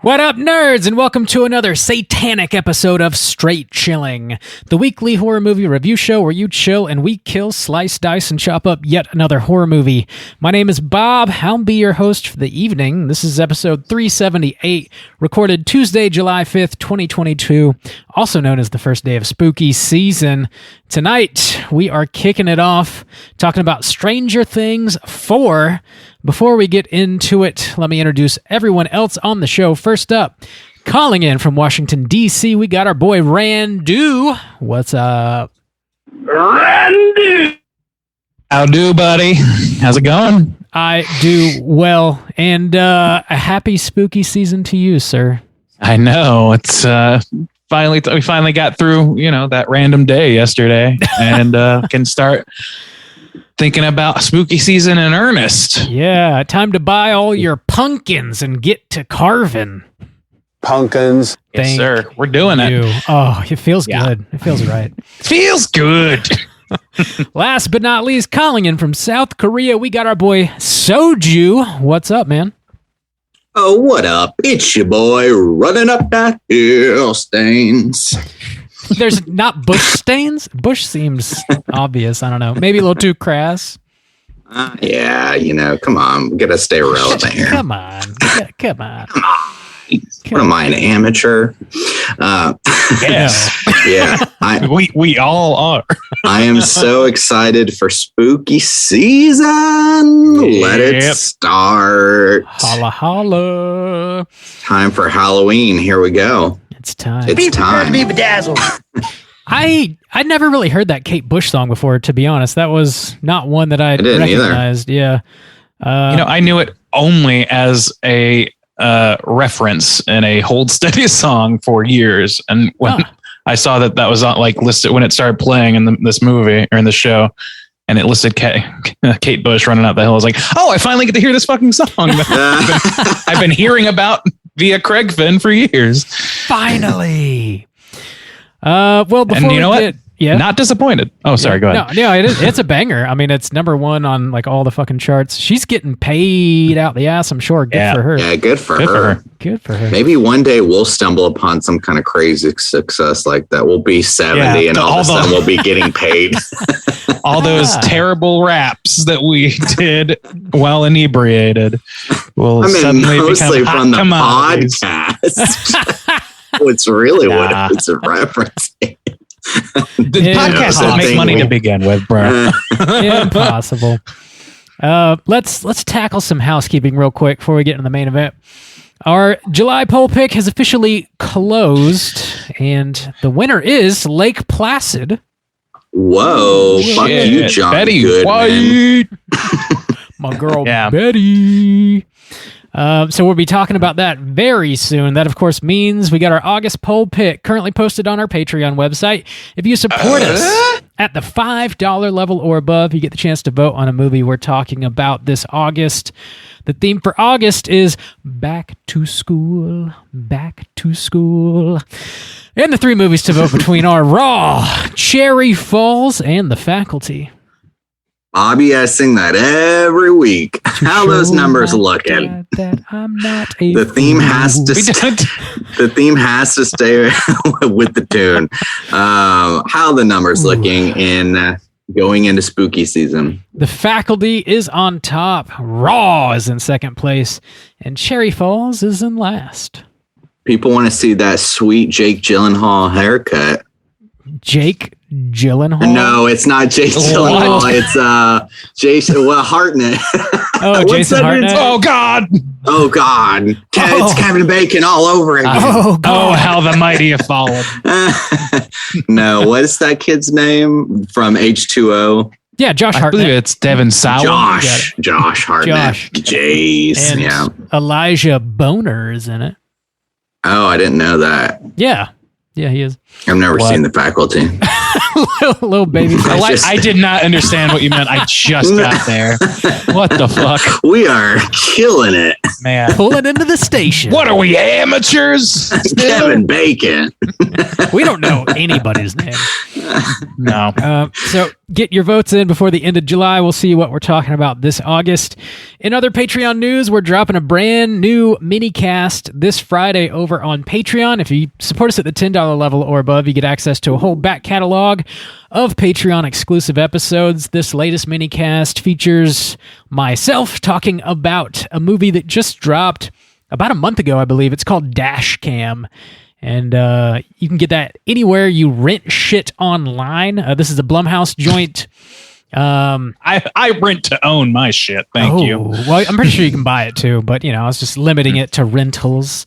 What up, nerds, and welcome to another Satanic episode of Straight Chilling, the weekly horror movie review show where you chill and we kill, slice, dice, and chop up yet another horror movie. My name is Bob. I'll be your host for the evening. This is episode 378, recorded Tuesday, July 5th, 2022, also known as the first day of spooky season. Tonight, we are kicking it off, talking about Stranger Things 4. Before we get into it, let me introduce everyone else on the show. First up, calling in from Washington, D.C., we got our boy Randu. What's up? Randu! How do, buddy? How's it going? I do well, and a happy spooky season to you, sir. I know. It's we finally got through, that random day yesterday and can start thinking about spooky season in earnest. Yeah, time to buy all your pumpkins and get to carving. Pumpkins. Yes, sir. We're doing it. Oh, it feels good. It feels right. Feels good. Last but not least, calling in from South Korea, we got our boy Soju. What's up, man? Oh, what up? It's your boy running up that hill, Stains. There's not Bush stains? Bush seems obvious. I don't know. Maybe a little too crass. Yeah, come on. We gotta stay relevant here. Come on. Come on. What am I, an amateur? Yeah. We all are. I am so excited for spooky season. Let it start. Holla, holla. Time for Halloween. Here we go. It's time. It's time. To be bedazzled. I'd never really heard that Kate Bush song before, to be honest. That was not one that I recognized. Either. Yeah. I knew it only as a reference in a Hold Steady song for years. And when I saw that was on, listed when it started playing in this movie or in the show, and it listed Kate Bush running up the hill, I was like, oh, I finally get to hear this fucking song. I've been hearing about via Craig Finn for years. Finally. Well, before and you know what? Yeah. Not disappointed. Oh, sorry. Go ahead. No, it's a banger. I mean, it's number one on all the fucking charts. She's getting paid out the ass, I'm sure. Good for her. Yeah, good for her. Good for her. Maybe one day we'll stumble upon some kind of crazy success like that. We'll be 70 and all of a sudden we'll be getting paid. All those terrible raps that we did while inebriated will suddenly mostly become from the commodities. podcast. It's really what it's a reference. The podcast doesn't make money to begin with, bro. Impossible. Let's tackle some housekeeping real quick before we get into the main event. Our July poll pick has officially closed, and the winner is Lake Placid. Whoa, fuck you, John Betty Goodman. My girl, Betty. So we'll be talking about that very soon. That, of course, means we got our August poll pick currently posted on our Patreon website. If you support us at the $5 level or above, you get the chance to vote on a movie we're talking about this August. The theme for August is Back to School, Back to School. And the three movies to vote between are Raw, Cherry Falls, and The Faculty. Bobby, I sing that every week. How those numbers looking? The theme has to stay with the tune. How the numbers looking in going into spooky season? The Faculty is on top. Raw is in second place, and Cherry Falls is in last. People want to see that sweet Jake Gyllenhaal haircut. Jake Gyllenhaal? No, it's not Jake Gyllenhaal. It's Jason Hartnett. Oh, Jason Hartnett. Oh God! Oh God! It's Kevin Bacon all over again. Oh God! Oh, how the mighty have fallen. No, what's that kid's name from H2O? Yeah, Josh Hartnett. I believe it's Devin Sauer. Josh Hartnett. Jace. And yeah. Elijah Boner is in it. Oh, I didn't know that. Yeah, he is. I've never seen The Faculty. Little baby. I did not understand what you meant. I just got there. What the fuck? We are killing it, man. Pull it into the station. What are we, amateurs? Kevin Bacon. We don't know anybody's name. No. So get your votes in before the end of July. We'll see what we're talking about this August. In other Patreon news, we're dropping a brand new mini cast this Friday over on Patreon. If you support us at the $10 level or above, you get access to a whole back catalog of Patreon exclusive episodes. This latest mini cast features myself talking about a movie that just dropped about a month ago, I believe. It's called Dash Cam. And you can get that anywhere you rent shit online. This is a Blumhouse joint. I rent to own my shit. Thank you. Well, I'm pretty sure you can buy it too, but I was just limiting it to rentals.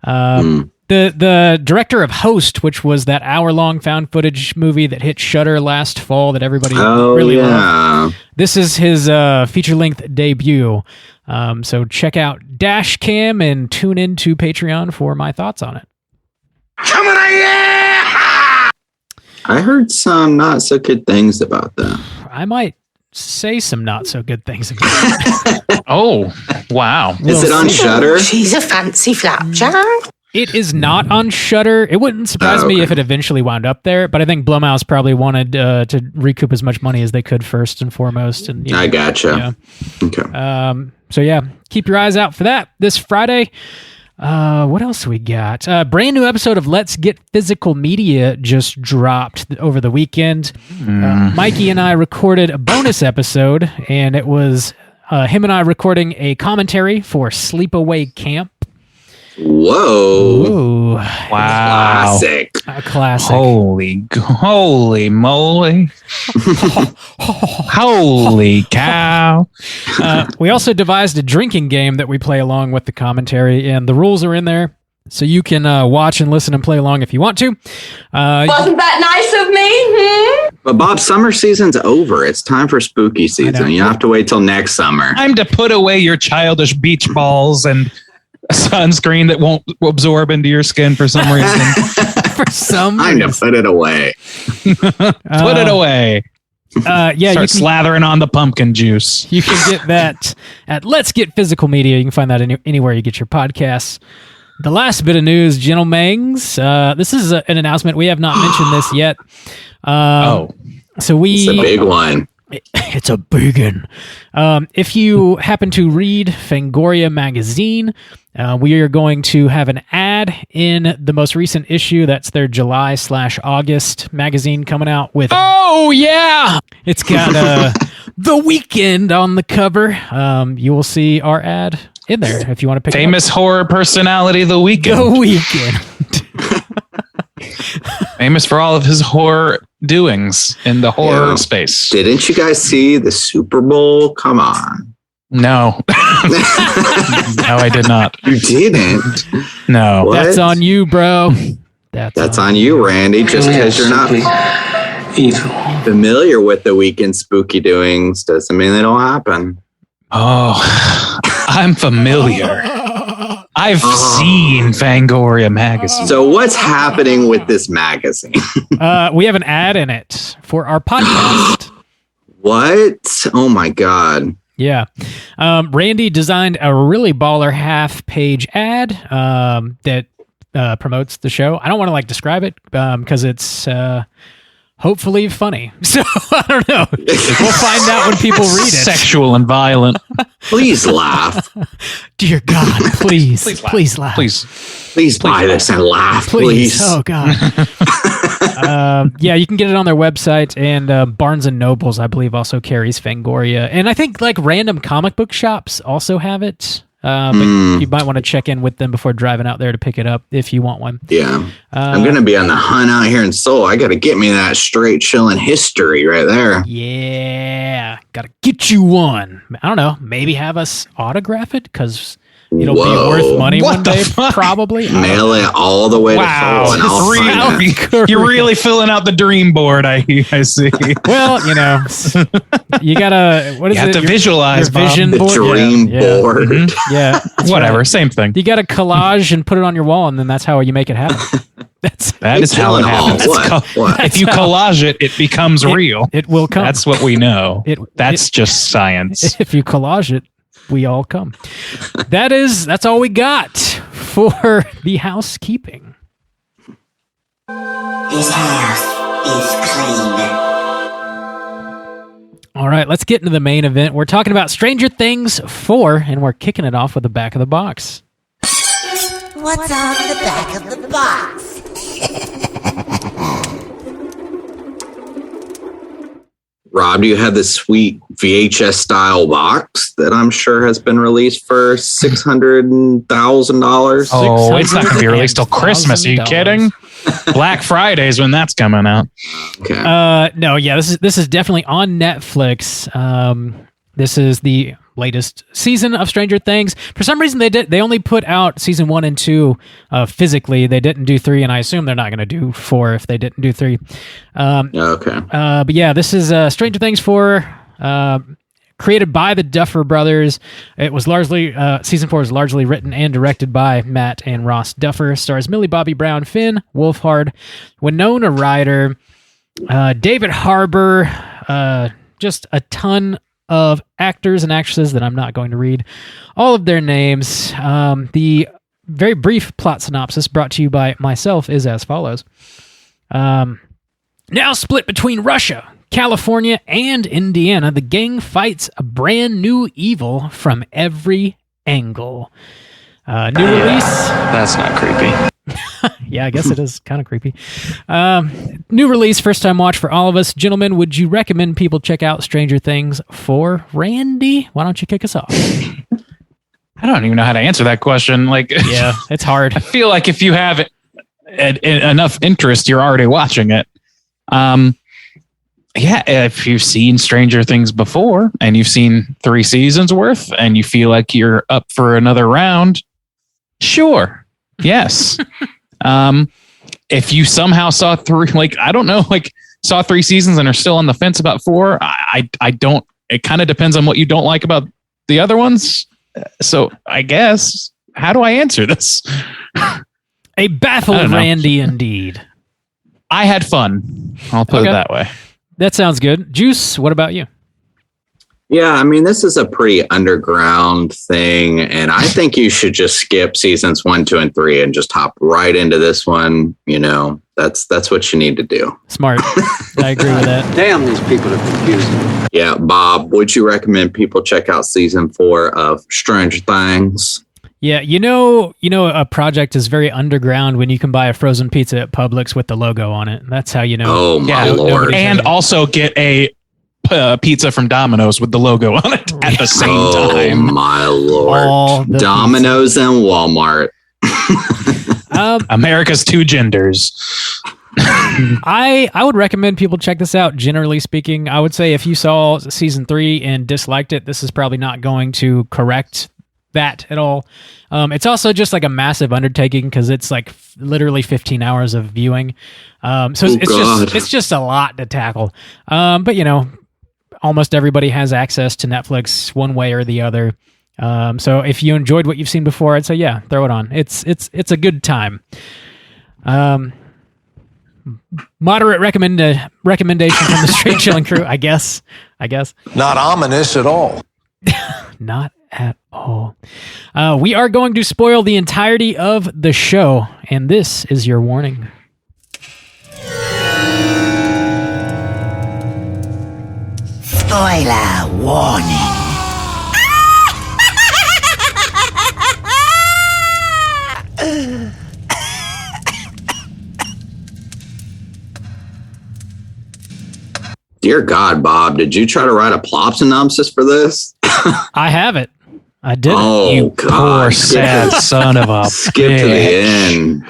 The director of Host, which was that hour-long found footage movie that hit Shudder last fall that everybody really loved. This is his feature-length debut. So check out Dash Cam and tune in to Patreon for my thoughts on it. Coming at you! I heard some not so good things about that. I might say some not so good things about it. Oh, wow. Is it on Shudder? She's a fancy flapjack. It is not on Shudder. It wouldn't surprise me if it eventually wound up there, but I think Blumhouse probably wanted to recoup as much money as they could first and foremost. And I gotcha. Okay. So yeah, keep your eyes out for that this Friday. What else we got? Brand new episode of Let's Get Physical Media just dropped over the weekend. Mikey and I recorded a bonus episode, and it was him and I recording a commentary for Sleepaway Camp. Whoa. Ooh. Wow. Classic. A classic. Holy moly. Holy cow. We also devised a drinking game that we play along with the commentary, and the rules are in there, so you can watch and listen and play along if you want to. Wasn't that nice of me? But Bob, summer season's over. It's time for spooky season. You have to wait till next summer. Time to put away your childish beach balls and sunscreen that won't absorb into your skin for some reason. For some Time reason. to put it away. Put it away. Yeah, Start slathering on the pumpkin juice. You can get that at Let's Get Physical Media. You can find that anywhere you get your podcasts. The last bit of news, gentlemen's. This is an announcement. We have not mentioned this yet. So It's a big one. It's a big one. If you happen to read Fangoria magazine, we are going to have an ad in the most recent issue. That's their July/August magazine coming out with. Oh yeah, it's got The Weeknd on the cover. You will see our ad in there if you want to pick famous horror personality, The Weeknd. The Weeknd. Famous for all of his horror doings in the horror space. Didn't you guys see the Super Bowl? Come on. No. No, I did not. You didn't? No. What? That's on you, bro. That's on you, Randy. Just because you're not familiar with the Weeknd spooky doings doesn't mean they don't happen. Oh, I'm familiar. I've seen Fangoria magazine. So what's happening with this magazine? We have an ad in it for our podcast. What? Oh my God. Yeah. Randy designed a really baller half-page ad that promotes the show. I don't want to describe it because it's hopefully funny. So I don't know. We'll find out when people read it. Sexual and violent. Please laugh. Dear God, please laugh. Please buy this and laugh, please. Oh God. Yeah, you can get it on their website, and Barnes and Nobles, I believe, also carries Fangoria, and I think random comic book shops also have it. But you might want to check in with them before driving out there to pick it up if you want one. Yeah. I'm going to be on the hunt out here in Seoul. I got to get me that straight chilling history right there. Yeah. Got to get you one. I don't know. Maybe have us autograph it because it'll be worth money one day, probably. Mail it all the way to Seoul and I'll sign it. You're really filling out the dream board, I see. Well, you gotta, what is it? You have to visualize, your vision the board? dream board. Mm-hmm. Yeah. Whatever, right. same thing. You got to collage and put it on your wall, and then that's how you make it happen. That is how it happens. What? If you collage it, it becomes real. It will come. That's what we know. That's just science. If you collage it, we all come. That's all we got for the housekeeping. His house. is clean. All right, let's get into the main event. We're talking about Stranger Things 4, and we're kicking it off with the back of the box. What's on the back of the box? Rob, do you have this sweet VHS style box that I'm sure has been released for $600,000? Oh, it's not going to be released till Christmas. Are you kidding? Black Friday's when that's coming out. Okay. No, yeah, this is definitely on Netflix. This is the latest season of Stranger Things. For some reason, they only put out season 1 and 2 physically. They didn't do 3, and I assume they're not going to do 4 if they didn't do 3. Okay. But yeah, this is Stranger Things 4, created by the Duffer Brothers. It was largely season 4 is largely written and directed by Matt and Ross Duffer. Stars Millie Bobby Brown, Finn Wolfhard, Winona Ryder, David Harbour, just a ton of actors and actresses that I'm not going to read all of their names. The very brief plot synopsis brought to you by myself is as follows. Now split between Russia, California, and Indiana, the gang fights a brand new evil from every angle. New release. That's not creepy. Yeah, I guess it is kind of creepy. New release, first time watch for all of us. Gentlemen, would you recommend people check out Stranger Things 4? Randy, why don't you kick us off? I don't even know how to answer that question. Like, Yeah, it's hard. I feel like if you have enough interest, you're already watching it. Yeah, if you've seen Stranger Things before and you've seen 3 seasons worth and you feel like you're up for another round, sure. Yes. If you somehow saw 3, saw 3 seasons and are still on the fence about 4, I don't, it kind of depends on what you don't like about the other ones. So I guess, how do I answer this? A baffled Randy indeed. I had fun. I'll put it that way. That sounds good. Juice, what about you? Yeah, I mean, this is a pretty underground thing, and I think you should just skip seasons 1, 2, and 3 and just hop right into this one. You know, that's what you need to do. Smart. I agree with that. Damn, these people are confusing. Yeah, Bob, would you recommend people check out season 4 of Stranger Things? Yeah, you know, a project is very underground when you can buy a frozen pizza at Publix with the logo on it. That's how you know. Oh my Lord! And also get a pizza from Domino's with the logo on it at the same time. Oh my Lord! Domino's and Walmart. America's 2 genders. I would recommend people check this out. Generally speaking, I would say if you saw season 3 and disliked it, this is probably not going to correct that at all. It's also just like a massive undertaking because it's like literally 15 hours of viewing. It's just a lot to tackle. But you know, almost everybody has access to Netflix one way or the other. So if you enjoyed what you've seen before, I'd say, yeah, throw it on. It's a good time. Moderate recommendation from the Straight Chilling crew, I guess. Not ominous at all. Not at all. We are going to spoil the entirety of the show, and this is your warning. Spoiler warning. Dear God, Bob, did you try to write a plot synopsis for this? I have it. I did. Oh, You God. poor sad son of a Skip to the end.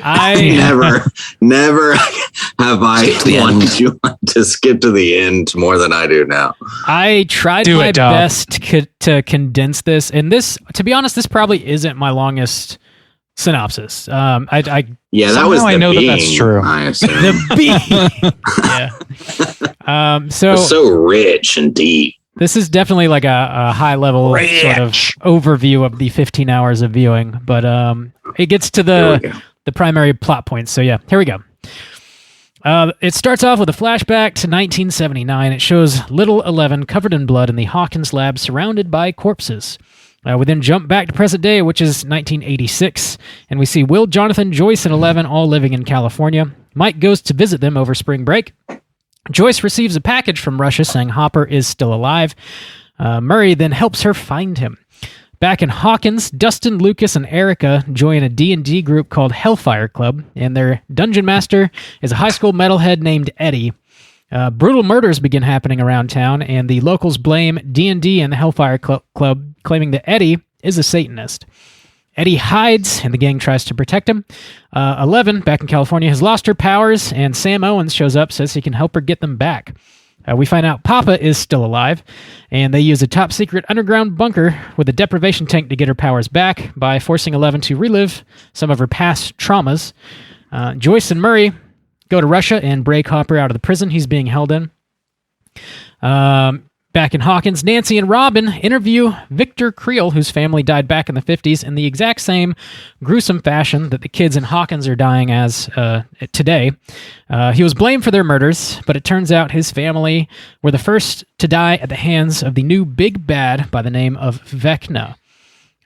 Never have I wanted you to skip to the end more than I do now. I tried my best to condense this, and this, to be honest, this probably isn't my longest synopsis. Yeah, that was the I know being, that's true. I assume. The B. Yeah. So rich and deep. This is definitely like a high level sort of overview of the 15 hours of viewing, but it gets to the primary plot points. So yeah, here we go. It starts off with a flashback to 1979. It shows little 11 covered in blood in the Hawkins lab surrounded by corpses. We then jump back to present day, which is 1986, and we see Will, Jonathan, Joyce, and 11 all living in California. Mike goes to visit them over spring break. Joyce receives a package from Russia saying Hopper is still alive. Murray then helps her find him. Back in Hawkins, Dustin, Lucas, and Erica join a D&D group called Hellfire Club, and their dungeon master is a high school metalhead named Eddie. Brutal murders begin happening around town, and the locals blame D&D and the Hellfire Club, claiming that Eddie is a Satanist. Eddie hides, and the gang tries to protect him. 11, back in California, has lost her powers, and Sam Owens shows up, says he can help her get them back. We find out Papa is still alive, and they use a top-secret underground bunker with a deprivation tank to get her powers back by forcing 11 to relive some of her past traumas. Joyce and Murray go to Russia and break Hopper out of the prison he's being held in. Back in Hawkins, Nancy and Robin interview Victor Creel, whose family died back in the 50s in the exact same gruesome fashion that the kids in Hawkins are dying as today. He was blamed for their murders, but it turns out his family were the first to die at the hands of the new big bad by the name of Vecna.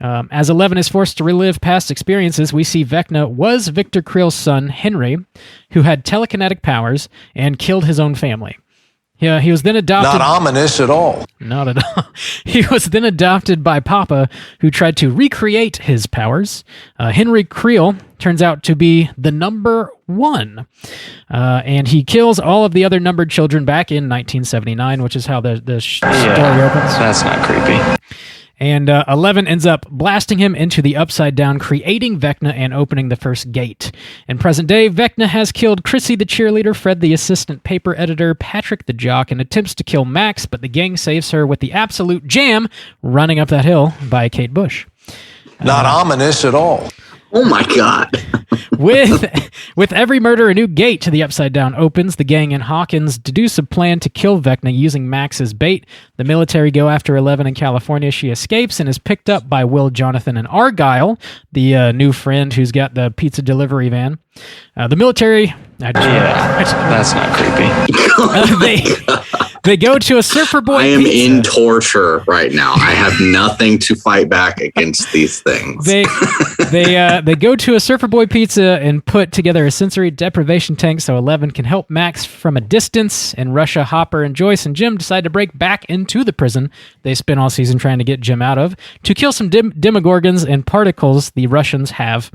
As 11 is forced to relive past experiences, we see Vecna was Victor Creel's son, Henry, who had telekinetic powers and killed his own family. Yeah, he was then adopted. Not ominous at all. Not at all. He was then adopted by Papa, who tried to recreate his powers. Henry Creel turns out to be the number 1. And he kills all of the other numbered children back in 1979, which is how the story opens. That's not creepy. And 11 ends up blasting him into the Upside Down, creating Vecna and opening the first gate. In present day, Vecna has killed Chrissy the cheerleader, Fred the assistant paper editor, Patrick the jock, and attempts to kill Max, but the gang saves her with the absolute jam, running up that hill by Kate Bush. Not ominous at all. Oh my God. With every murder, a new gate to the Upside Down opens. The gang in Hawkins deduce a plan to kill Vecna using Max as bait. The military go after 11 in California. She escapes and is picked up by Will, Jonathan, and Argyle, the new friend who's got the pizza delivery van. The military... that's not creepy. They go to a Surfer Boy I am pizza. in torture right now. I have nothing to fight back against these things. They go to a Surfer Boy pizza and put together a sensory deprivation tank so 11 can help Max from a distance. In Russia, Hopper and Joyce and Jim decide to break back into the prison they spent all season trying to get Jim out of to kill some demogorgons and particles the Russians have.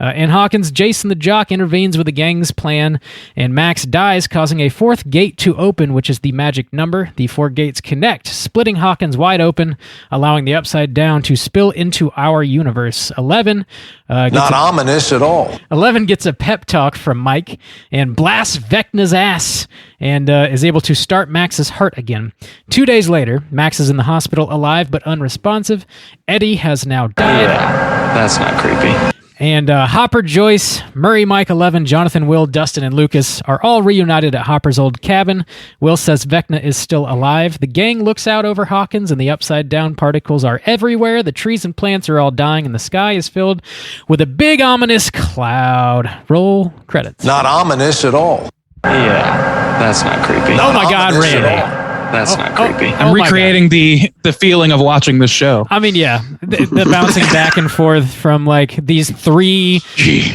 In Hawkins, Jason the jock intervenes with the gang's plan, and Max dies, causing a 4th gate to open, which is the magic number. The 4 gates connect, splitting Hawkins wide open, allowing the Upside Down to spill into our universe. 11 Not ominous at all. 11 gets a pep talk from Mike and blasts Vecna's ass and is able to start Max's heart again. 2 days later, Max is in the hospital alive but unresponsive. Eddie has now died. Yeah, that's not creepy. And Hopper, Joyce, Murray, Mike, 11, Jonathan, Will, Dustin, and Lucas are all reunited at Hopper's old cabin. Will says Vecna is still alive. The gang looks out over Hawkins, and the upside-down particles are everywhere. The trees and plants are all dying, and the sky is filled with a big ominous cloud. Roll credits. Not ominous at all. Yeah, that's not creepy. Oh my God, Ominous at Randy. all. That's not creepy. Oh I'm my recreating the feeling of watching the show. I mean, yeah, the bouncing back and forth from like these 3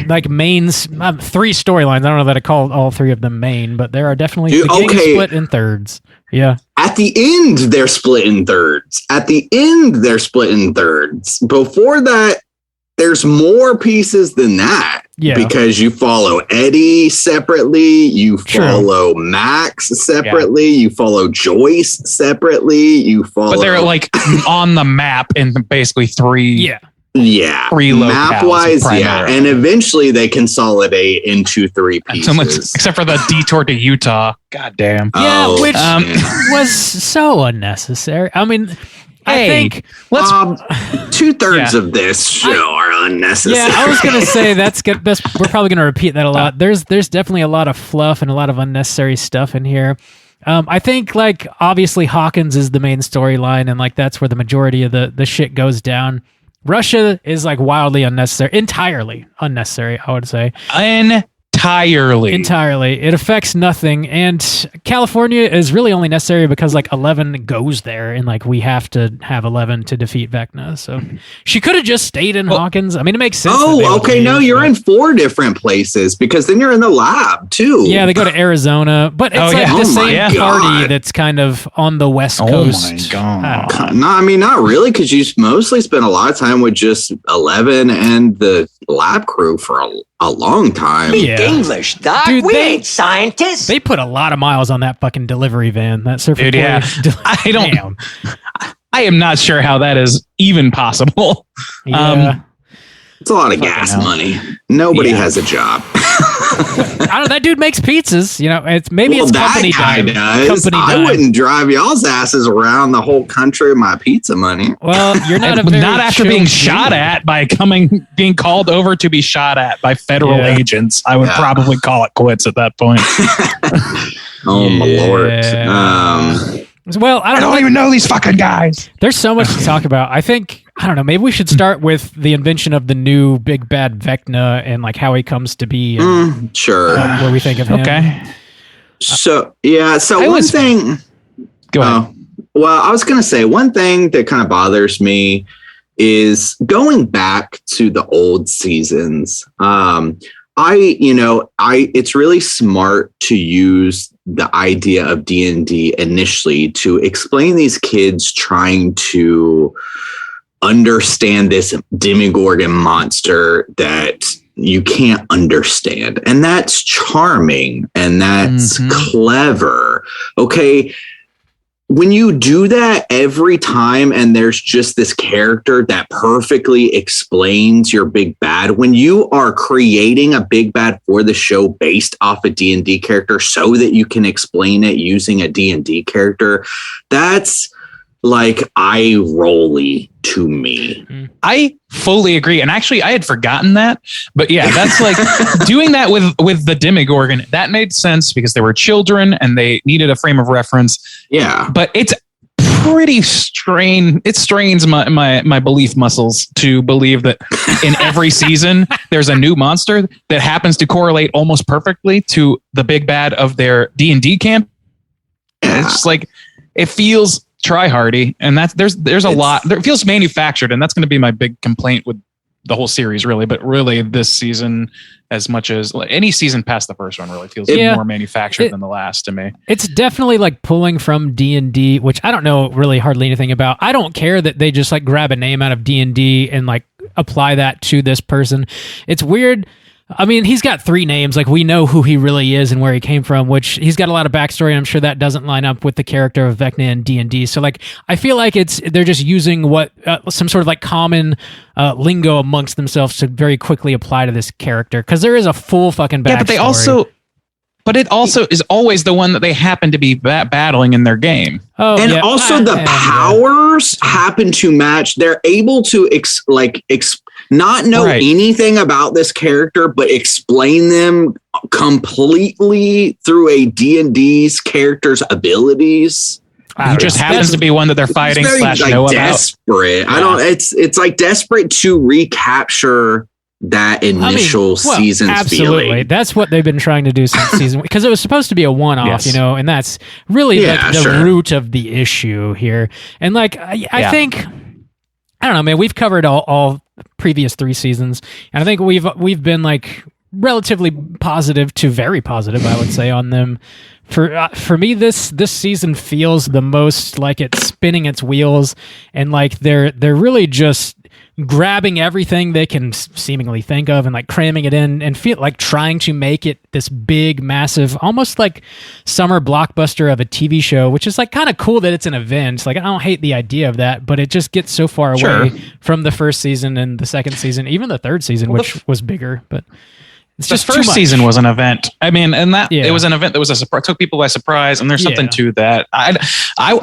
like mains, 3 storylines. I don't know that I call all 3 of them main, but there are definitely the gang is split in thirds. Yeah. At the end, they're split in thirds. Before that, there's more pieces than that. Yeah. Because you follow Eddie separately, you follow Max separately, you follow Joyce separately, you follow. But they're like on the map in basically 3. Yeah. Yeah. 3 locales map wise, yeah. primarily. And eventually they consolidate into 3 pieces. Except for the detour to Utah. God damn. Yeah, Oh, which yeah. was so unnecessary. I mean, I think let's 2/3 of this show are unnecessary. Yeah, I was gonna say that's good. We're probably gonna repeat that a lot. There's definitely a lot of fluff and a lot of unnecessary stuff in here. I think like obviously Hawkins is the main storyline, and like that's where the majority of the shit goes down. Russia is like wildly unnecessary, entirely unnecessary. I would say. Entirely. It affects nothing. And California is really only necessary because like 11 goes there and like we have to have 11 to defeat Vecna. So she could have just stayed in Hawkins. I mean, it makes sense. Oh, okay. No, you're in 4 different places because then you're in the lab too. Yeah, they go to Arizona, but it's the same party that's kind of on the West Coast. Oh my God. No, I mean, not really, because you mostly spent a lot of time with just 11 and the lab crew for a long time. Yeah. English, Doc. Dude, we ain't scientists. They put a lot of miles on that fucking delivery van. That surfer Dude, yeah. Damn. I am not sure how that is even possible. Yeah. It's a lot of gas money. Nobody has a job. I don't know. That dude makes pizzas. You know, it's company guy dime. does. Company I dime. wouldn't drive y'all's asses around the whole country with my pizza money. Well, you're not not after being shot at by being called over to be shot at by federal agents. I would probably call it quits at that point. Oh my lord. Well, I don't even know these fucking guys. There's so much to talk about. I think, I don't know, maybe we should start with the invention of the new big bad Vecna and like how he comes to be. And, sure. What we think of him. Okay. So one thing. Go ahead. Well, I was going to say one thing that kind of bothers me is going back to the old seasons. It's really smart to use the idea of D&D initially to explain these kids trying to understand this Demogorgon monster that you can't understand. And that's charming and that's clever. Okay. When you do that every time and there's just this character that perfectly explains your big bad, when you are creating a big bad for the show based off a D&D character so that you can explain it using a D&D character, that's like eye-rolly to me. I fully agree. And actually, I had forgotten that. But yeah, that's like doing that with the Demogorgon. That made sense because they were children and they needed a frame of reference. Yeah. But it's pretty strain. It strains my belief muscles to believe that in every season, there's a new monster that happens to correlate almost perfectly to the big bad of their D&D camp. And it's just like, it feels try-hardy, and that's there's a lot there. It feels manufactured, and that's going to be my big complaint with the whole series, really. But really, this season, as much as any season past the first one, really feels more manufactured than the last to me. It's definitely like pulling from D&D, which I don't know really hardly anything about. I don't care that they just like grab a name out of D&D and like apply that to this person. It's weird. I mean, he's got 3 names. Like, we know who he really is and where he came from, which he's got a lot of backstory, and I'm sure that doesn't line up with the character of Vecna in D&D. So, like, I feel like they're just using what some sort of like common lingo amongst themselves to very quickly apply to this character, because there is a full fucking backstory. Yeah, but it also is always the one that they happen to be battling in their game. Oh, and also the powers happen to match. They're able to not know anything about this character, but explain them completely through a D&D's character's abilities. Who just happens to be one that they're fighting / know desperate. about. Yeah. It's like desperate to recapture that initial season's absolutely feeling. That's what they've been trying to do since season, because it was supposed to be a one-off, and that's really the root of the issue here. And like I think, I don't know, man, we've covered all previous 3 seasons, and I think we've been like relatively positive to very positive, I would say, on them. For me, this season feels the most like it's spinning its wheels, and like they're really just grabbing everything they can seemingly think of and like cramming it in and feel like trying to make it this big, massive, almost like summer blockbuster of a TV show, which is like kind of cool that it's an event. Like, I don't hate the idea of that, but it just gets so far away from the first season and the second season, even the third season, which was bigger, but it's just the first season was an event. I mean, and that it was an event that was took people by surprise, and there's something to that. I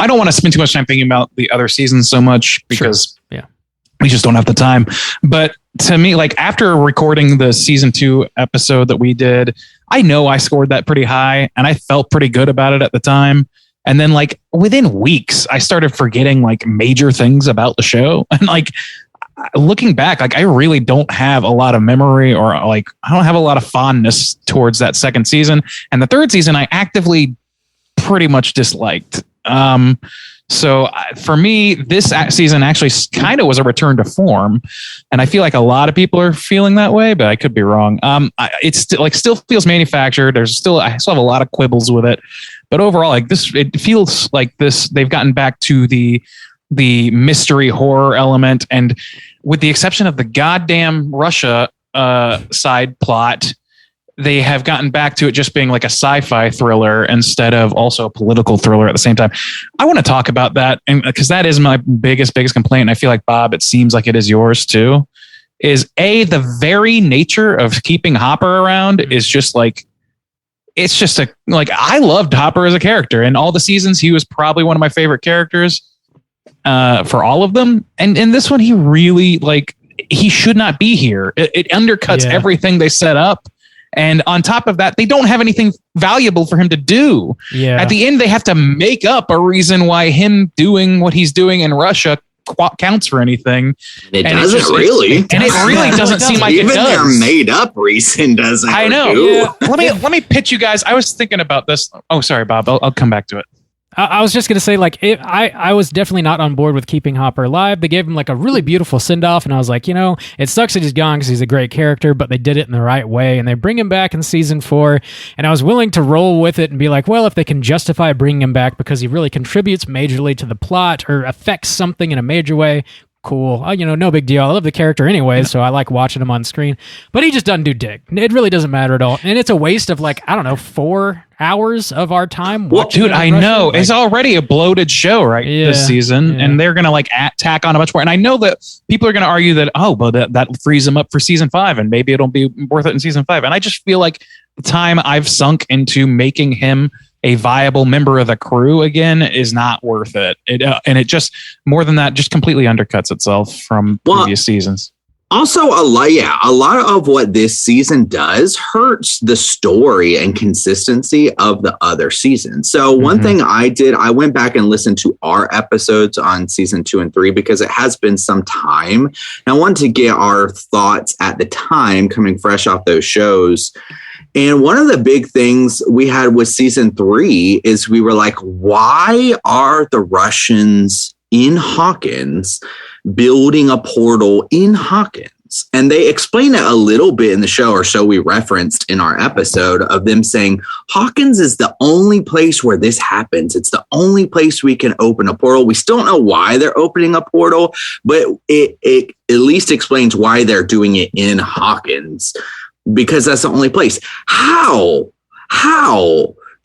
don't want to spend too much time thinking about the other seasons so much because we just don't have the time. But to me, like after recording the season 2 episode that we did, I know I scored that pretty high and I felt pretty good about it at the time. And then like within weeks, I started forgetting like major things about the show. And like, looking back, like I really don't have a lot of memory, or like I don't have a lot of fondness towards that second season. And the third season, I actively pretty much disliked. So for me, this season actually kind of was a return to form, and I feel like a lot of people are feeling that way, but I could be wrong. It's still feels manufactured. I still have a lot of quibbles with it, but overall, like this, it feels like this. They've gotten back to the mystery horror element, and with the exception of the goddamn Russia side plot, they have gotten back to it just being like a sci-fi thriller instead of also a political thriller at the same time. I want to talk about that, and because that is my biggest complaint. And I feel like, Bob, it seems like it is yours too, is the very nature of keeping Hopper around is just like, it's just I loved Hopper as a character. In all the seasons, he was probably one of my favorite characters for all of them. And in this one, he really he should not be here. It undercuts everything they set up. And on top of that, they don't have anything valuable for him to do. Yeah. At the end, they have to make up a reason why him doing what he's doing in Russia counts for anything. It doesn't really. And it really doesn't seem like it does. Even their made up reason doesn't. I know. Yeah. Let me pitch you guys. I was thinking about this. Oh, sorry, Bob. I'll come back to it. I was just going to say, I was definitely not on board with keeping Hopper alive. They gave him a really beautiful send-off, and I was like, it sucks that he's gone because he's a great character, but they did it in the right way, and they bring him back in season 4, and I was willing to roll with it and be like, well, if they can justify bringing him back because he really contributes majorly to the plot or affects something in a major way, cool. No big deal. I love the character anyway, so I like watching him on screen. But he just doesn't do dick. It really doesn't matter at all. And it's a waste of 4 hours of our time. Well, dude, I know. It's already a bloated show, right? This season. Yeah. And they're going to tack on a much more. And I know that people are going to argue that, that frees them up for season 5 and maybe it'll be worth it in season 5. And I just feel like the time I've sunk into making him a viable member of the crew again is not worth it. And it just, more than that, just completely undercuts itself from previous seasons. Also, a lot of what this season does hurts the story and consistency of the other seasons. So one thing I did, I went back and listened to our episodes on season 2 and 3 because it has been some time. And I wanted to get our thoughts at the time coming fresh off those shows. And one of the big things we had with season 3 is we were like, why are the Russians in Hawkins building a portal in Hawkins? And they explain it a little bit in the show, or so we referenced in our episode, of them saying Hawkins is the only place where this happens. It's the only place we can open a portal. We still don't know why they're opening a portal, but it at least explains why they're doing it in Hawkins, because that's the only place. How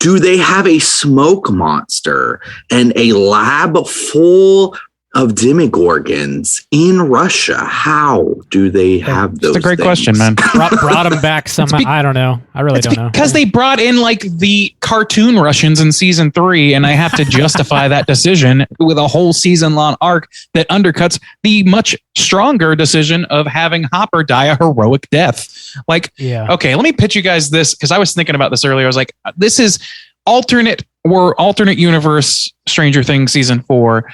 do they have a smoke monster and a lab full of demigorgons in Russia? How do they have those? That's a great question, man. brought them back somehow. I don't know. I really don't know. Because they brought in the cartoon Russians in season 3, and I have to justify that decision with a whole season-long arc that undercuts the much stronger decision of having Hopper die a heroic death. Okay, let me pitch you guys this, because I was thinking about this earlier. I was like, this is alternate universe Stranger Things season 4,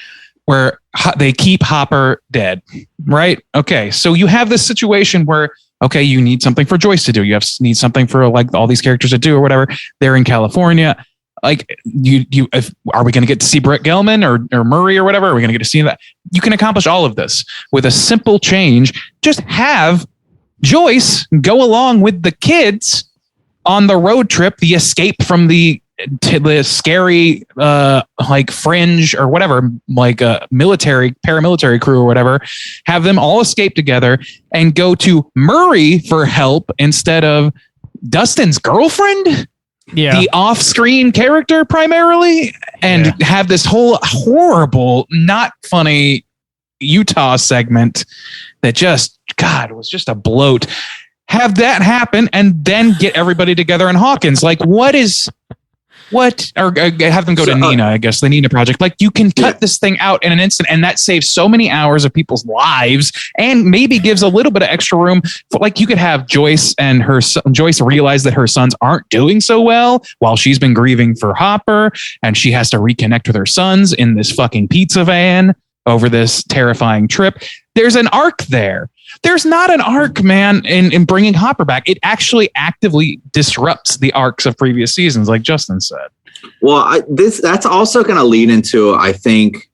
where they keep Hopper dead, right? Okay, so you have this situation where, okay, you need something for Joyce to do. You need something for all these characters to do or whatever. They're in California. Are we going to get to see Brett Gelman or Murray or whatever? Are we going to get to see that? You can accomplish all of this with a simple change. Just have Joyce go along with the kids on the road trip, the escape from the scary fringe or whatever, paramilitary crew or whatever. Have them all escape together and go to Murray for help instead of Dustin's girlfriend, the off-screen character primarily, and have this whole horrible, not funny Utah segment that just, God, was just a bloat. Have that happen and then get everybody together in Hawkins. Or have them go to Nina, I guess, the Nina Project. You can cut this thing out in an instant, and that saves so many hours of people's lives, and maybe gives a little bit of extra room for, you could have Joyce and Joyce realize that her sons aren't doing so well while she's been grieving for Hopper, and she has to reconnect with her sons in this fucking pizza van. over this terrifying trip. There's an arc there. There's not an arc, man, in bringing Hopper back. It actually actively disrupts the arcs of previous seasons, like Justin said. Well, that's also going to lead into, I think,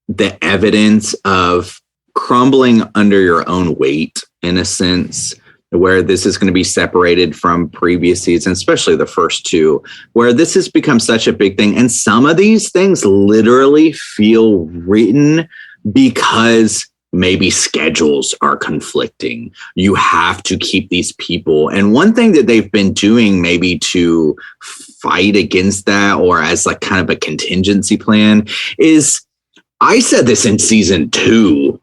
the evidence of crumbling under your own weight, in a sense, where this is going to be separated from previous seasons, especially the first two, where this has become such a big thing. And some of these things literally feel written because maybe schedules are conflicting. You have to keep these people. And one thing that they've been doing maybe to fight against that, or as like kind of a contingency plan, is, I said this in season 2,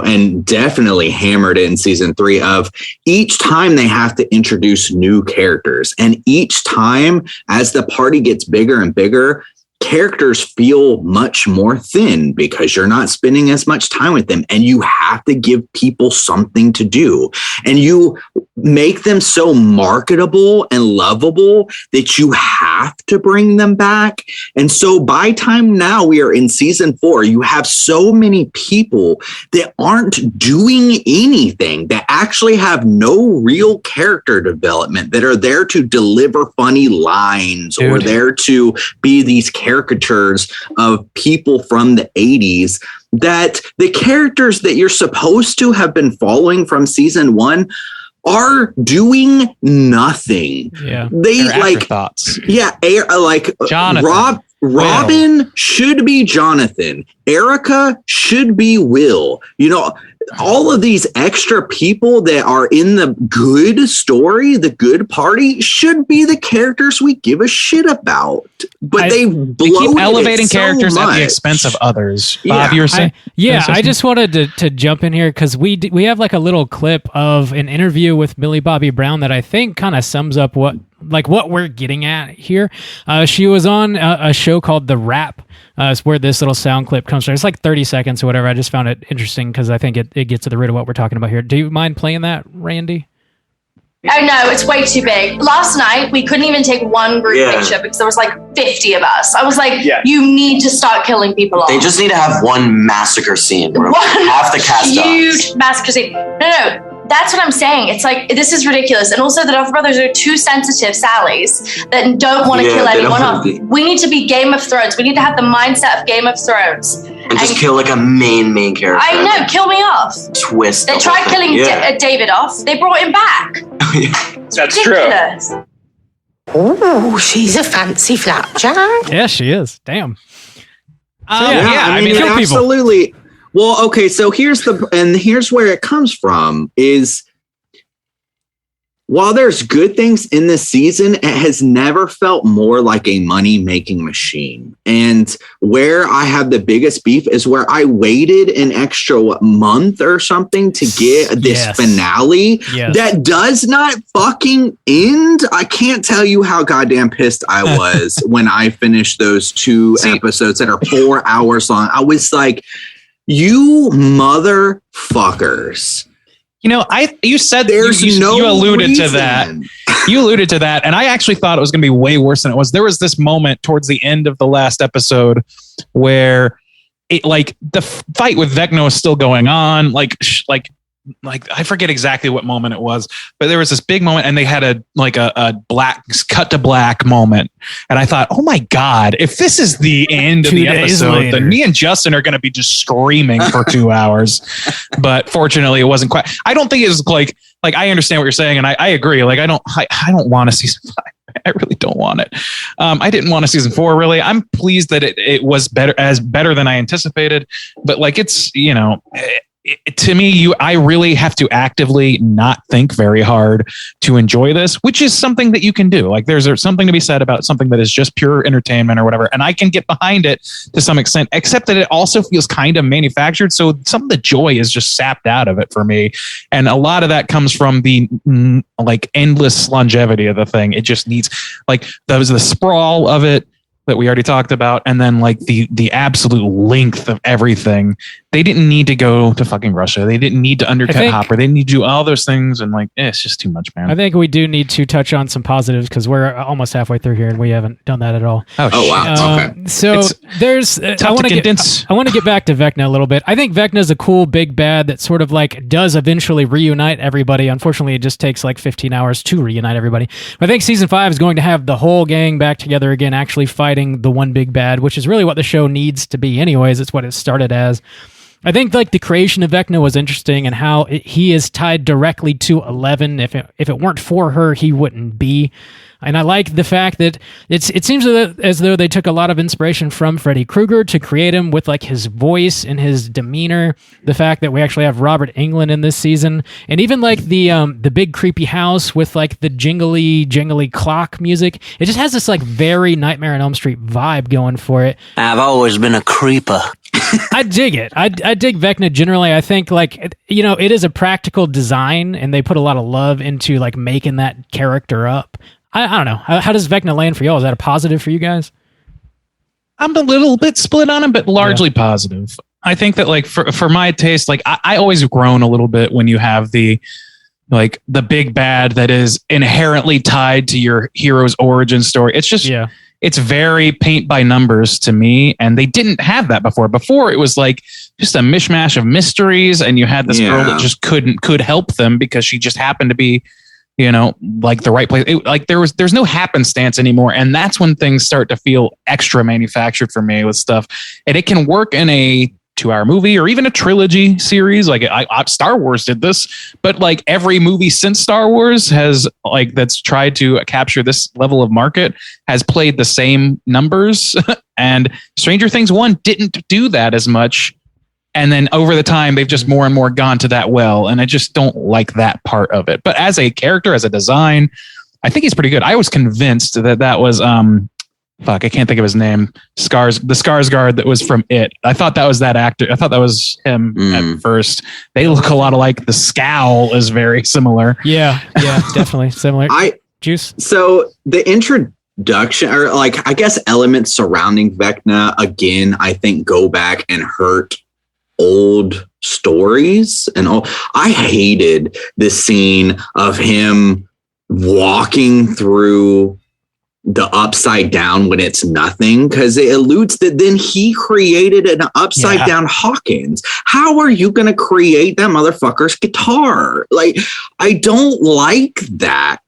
and definitely hammered it in season 3, of each time they have to introduce new characters. And each time as the party gets bigger and bigger, characters feel much more thin because you're not spending as much time with them, and you have to give people something to do, and you make them so marketable and lovable that you have to bring them back. And so by time now we are in season 4, you have so many people that aren't doing anything, that actually have no real character development, that are there to deliver funny lines, or there to be these caricatures of people from the 80s, that the characters that you're supposed to have been following from season 1 are doing nothing. Yeah. They like thoughts. Yeah. Like Jonathan. Robin should be Jonathan. Erica should be Will. You know, all of these extra people that are in the good story, the good party, should be the characters we give a shit about. But they keep elevating characters at the expense of others. Bob, you were saying? I just wanted to jump in here because we have like a little clip of an interview with Millie Bobby Brown that I think kind of sums up what we're getting at here. She was on a show called The Wrap. It's where this little sound clip comes from. It's like 30 seconds or whatever. I just found it interesting because I think it gets to the root of what we're talking about here. Do you mind playing that, Randy? Oh no, it's way too big. Last night, we couldn't even take one group picture because there was like 50 of us. I was like, you need to start killing people off. They just need to have one massacre scene where half the cast huge massacre scene. No. That's what I'm saying. It's like, this is ridiculous. And also the Duffer Brothers are too sensitive Sallys that don't want to kill anyone off. We need to be Game of Thrones. We need to have the mindset of Game of Thrones. And just kill like a main character. I know, kill me off. Twist. They tried killing David off. They brought him back. That's ridiculous. True. Oh, she's a fancy flapjack. Yeah, she is. Damn. I mean absolutely. Well, okay, so here's where it comes from is, while there's good things in this season, it has never felt more like a money-making machine. And where I have the biggest beef is where I waited an extra month or something to get this finale that does not fucking end. I can't tell you how goddamn pissed I was when I finished those 2 episodes that are 4 hours long. I was like, you motherfuckers. You know, you said there's you alluded reason. to that. You alluded to that, and I actually thought it was going to be way worse than it was. There was this moment towards the end of the last episode where it, like, the fight with Vecna was still going on. Like I forget exactly what moment it was, but there was this big moment, and they had a black cut to black moment, and I thought, oh my god, if this is the end of the episode, then me and Justin are going to be just screaming for 2 hours. But fortunately, it wasn't quite. I don't think it was like I understand what you're saying, and I agree. Like I don't want a season 5. I really don't want it. I didn't want a season 4. Really, I'm pleased that it was better than I anticipated. But like it's to me, I really have to actively not think very hard to enjoy this, which is something that you can do. Like there's something to be said about something that is just pure entertainment or whatever. And I can get behind it to some extent, except that it also feels kind of manufactured. So some of the joy is just sapped out of it for me. And a lot of that comes from the like endless longevity of the thing. It just needs like the sprawl of it that we already talked about, and then like the absolute length of everything they didn't need to go to fucking Russia. They didn't need to undercut Hopper. They didn't need to do all those things. And like, it's just too much, man. I think we do need to touch on some positives because we're almost halfway through here and we haven't done that at all. Oh wow. Okay. So there's, I want to get back to Vecna a little bit. I think Vecna is a cool big bad that sort of like does eventually reunite everybody. Unfortunately, it just takes like 15 hours to reunite everybody. But I think season 5 is going to have the whole gang back together again, actually fighting the one big bad, which is really what the show needs to be anyways. It's what it started as. I think like the creation of Vecna was interesting and how he is tied directly to 11. If it weren't for her, he wouldn't be. And I like the fact that it seems as though they took a lot of inspiration from Freddy Krueger to create him with like his voice and his demeanor. The fact that we actually have Robert Englund in this season, and even like the big creepy house with like the jingly clock music. It just has this like very Nightmare on Elm Street vibe going for it. I've always been a creeper. I dig it. I dig Vecna generally. I think like, you know, it is a practical design and they put a lot of love into like making that character up. I don't know. How does Vecna land for y'all? Is that a positive for you guys? I'm a little bit split on him, but largely positive. I think that like for my taste, like I always groan a little bit when you have the big bad that is inherently tied to your hero's origin story. It's just, it's very paint by numbers to me. And they didn't have that before. Before it was like just a mishmash of mysteries. And you had this girl that just could help them because she just happened to be, you know, like the right place. There's no happenstance anymore. And that's when things start to feel extra manufactured for me with stuff. And it can work in a 2-hour movie or even a trilogy series. Like Star Wars did this, but like every movie since Star Wars has like, that's tried to capture this level of market has played the same numbers. And Stranger Things 1 didn't do that as much. And then over the time, they've just more and more gone to that well. And I just don't like that part of it. But as a character, as a design, I think he's pretty good. I was convinced that was, I can't think of his name. The Skarsgård that was from It. I thought that was that actor. I thought that was him at first. They look a lot alike. The scowl is very similar. Yeah, definitely similar. Juice. So the introduction, or like, I guess elements surrounding Vecna, again, I think go back and hurt old stories and all. I hated the scene of him walking through the upside down when it's nothing, because it alludes that then he created an upside down Hawkins. How are you going to create that motherfucker's guitar? Like, I don't like that.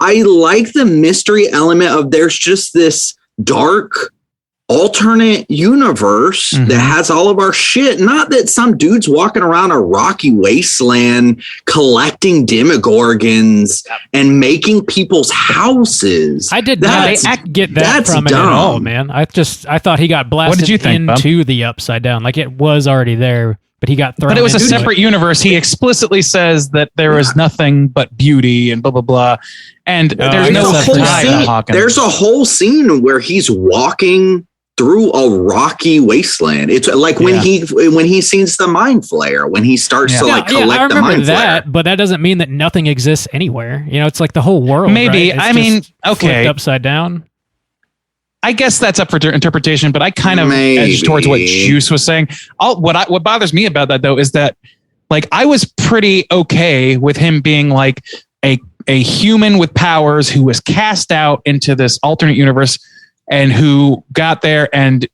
I like the mystery element of there's just this dark alternate universe that has all of our shit. Not that some dude's walking around a rocky wasteland collecting demogorgons and making people's houses. I did not get that from it at all, man. I thought he got blasted into the upside down. Like it was already there, but he got thrown. But it was a separate universe. He explicitly says that there is nothing but beauty and blah blah blah. And there's no scene. There's a whole scene where he's walking through a rocky wasteland. It's like when he sees the mind flare, when he starts to like collect the mind flare. But that doesn't mean that nothing exists anywhere. You know, it's like the whole world. Maybe. Right? I mean, okay, upside down. I guess that's up for interpretation, but I kind of edge towards what Juice was saying. What bothers me about that though is that like I was pretty okay with him being like a human with powers who was cast out into this alternate universe and who got there and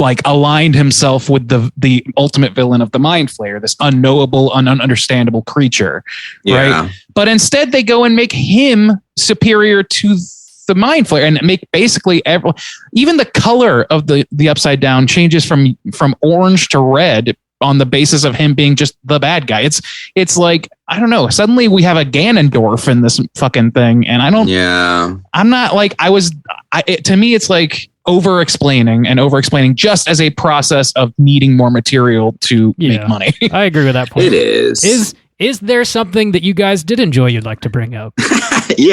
like aligned himself with the ultimate villain of the Mind Flayer, this unknowable, ununderstandable creature. Right. But instead they go and make him superior to the Mind Flayer and make basically even the color of the upside down changes from orange to red on the basis of him being just the bad guy. It's like, I don't know. Suddenly we have a Ganondorf in this fucking thing. And I'm not like, to me, it's like over-explaining just as a process of needing more material to make money. I agree with that point. It is. Is there something that you guys did enjoy you'd like to bring up? I do.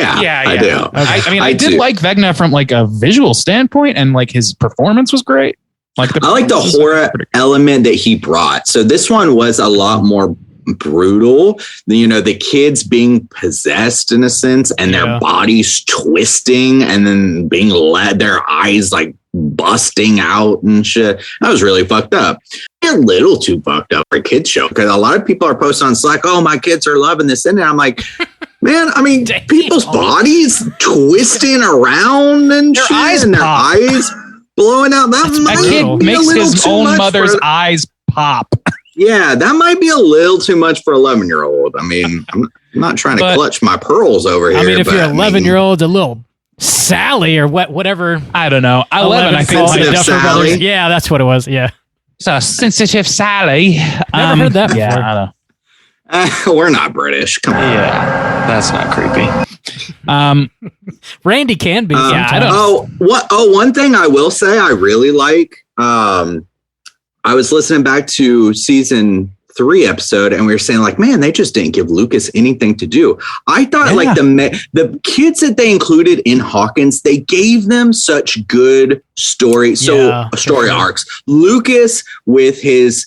Okay. I did like Vecna from like a visual standpoint, and like his performance was great. I like the horror element that he brought. So this one was a lot more brutal. You know, the kids being possessed in a sense and their bodies twisting and then being led, their eyes like busting out and shit. That was really fucked up. A little too fucked up for a kids show, because a lot of people are posting on Slack, oh, my kids are loving this. And I'm like, man, I mean, people's bodies twisting around and their shit, eyes and their pop. eyes blowing out. That might be makes a little his too own much mother's eyes pop. Yeah, that might be a little too much for 11-year-old. I mean, I'm not trying to clutch my pearls over here. I mean, if you're 11-year-old, a little Sally or whatever. I don't know. 11, I think. Sensitive Sally. Yeah, that's what it was. Yeah. So sensitive Sally. Never heard that before. Yeah, I know. We're not British. Come on. Yeah, that's not creepy. Randy can be. Yeah, I don't. One thing I will say I really like. I was listening back to season 3 episode, and we were saying like, man, they just didn't give Lucas anything to do. I thought like the kids that they included in Hawkins, they gave them such good story arcs. Lucas with his,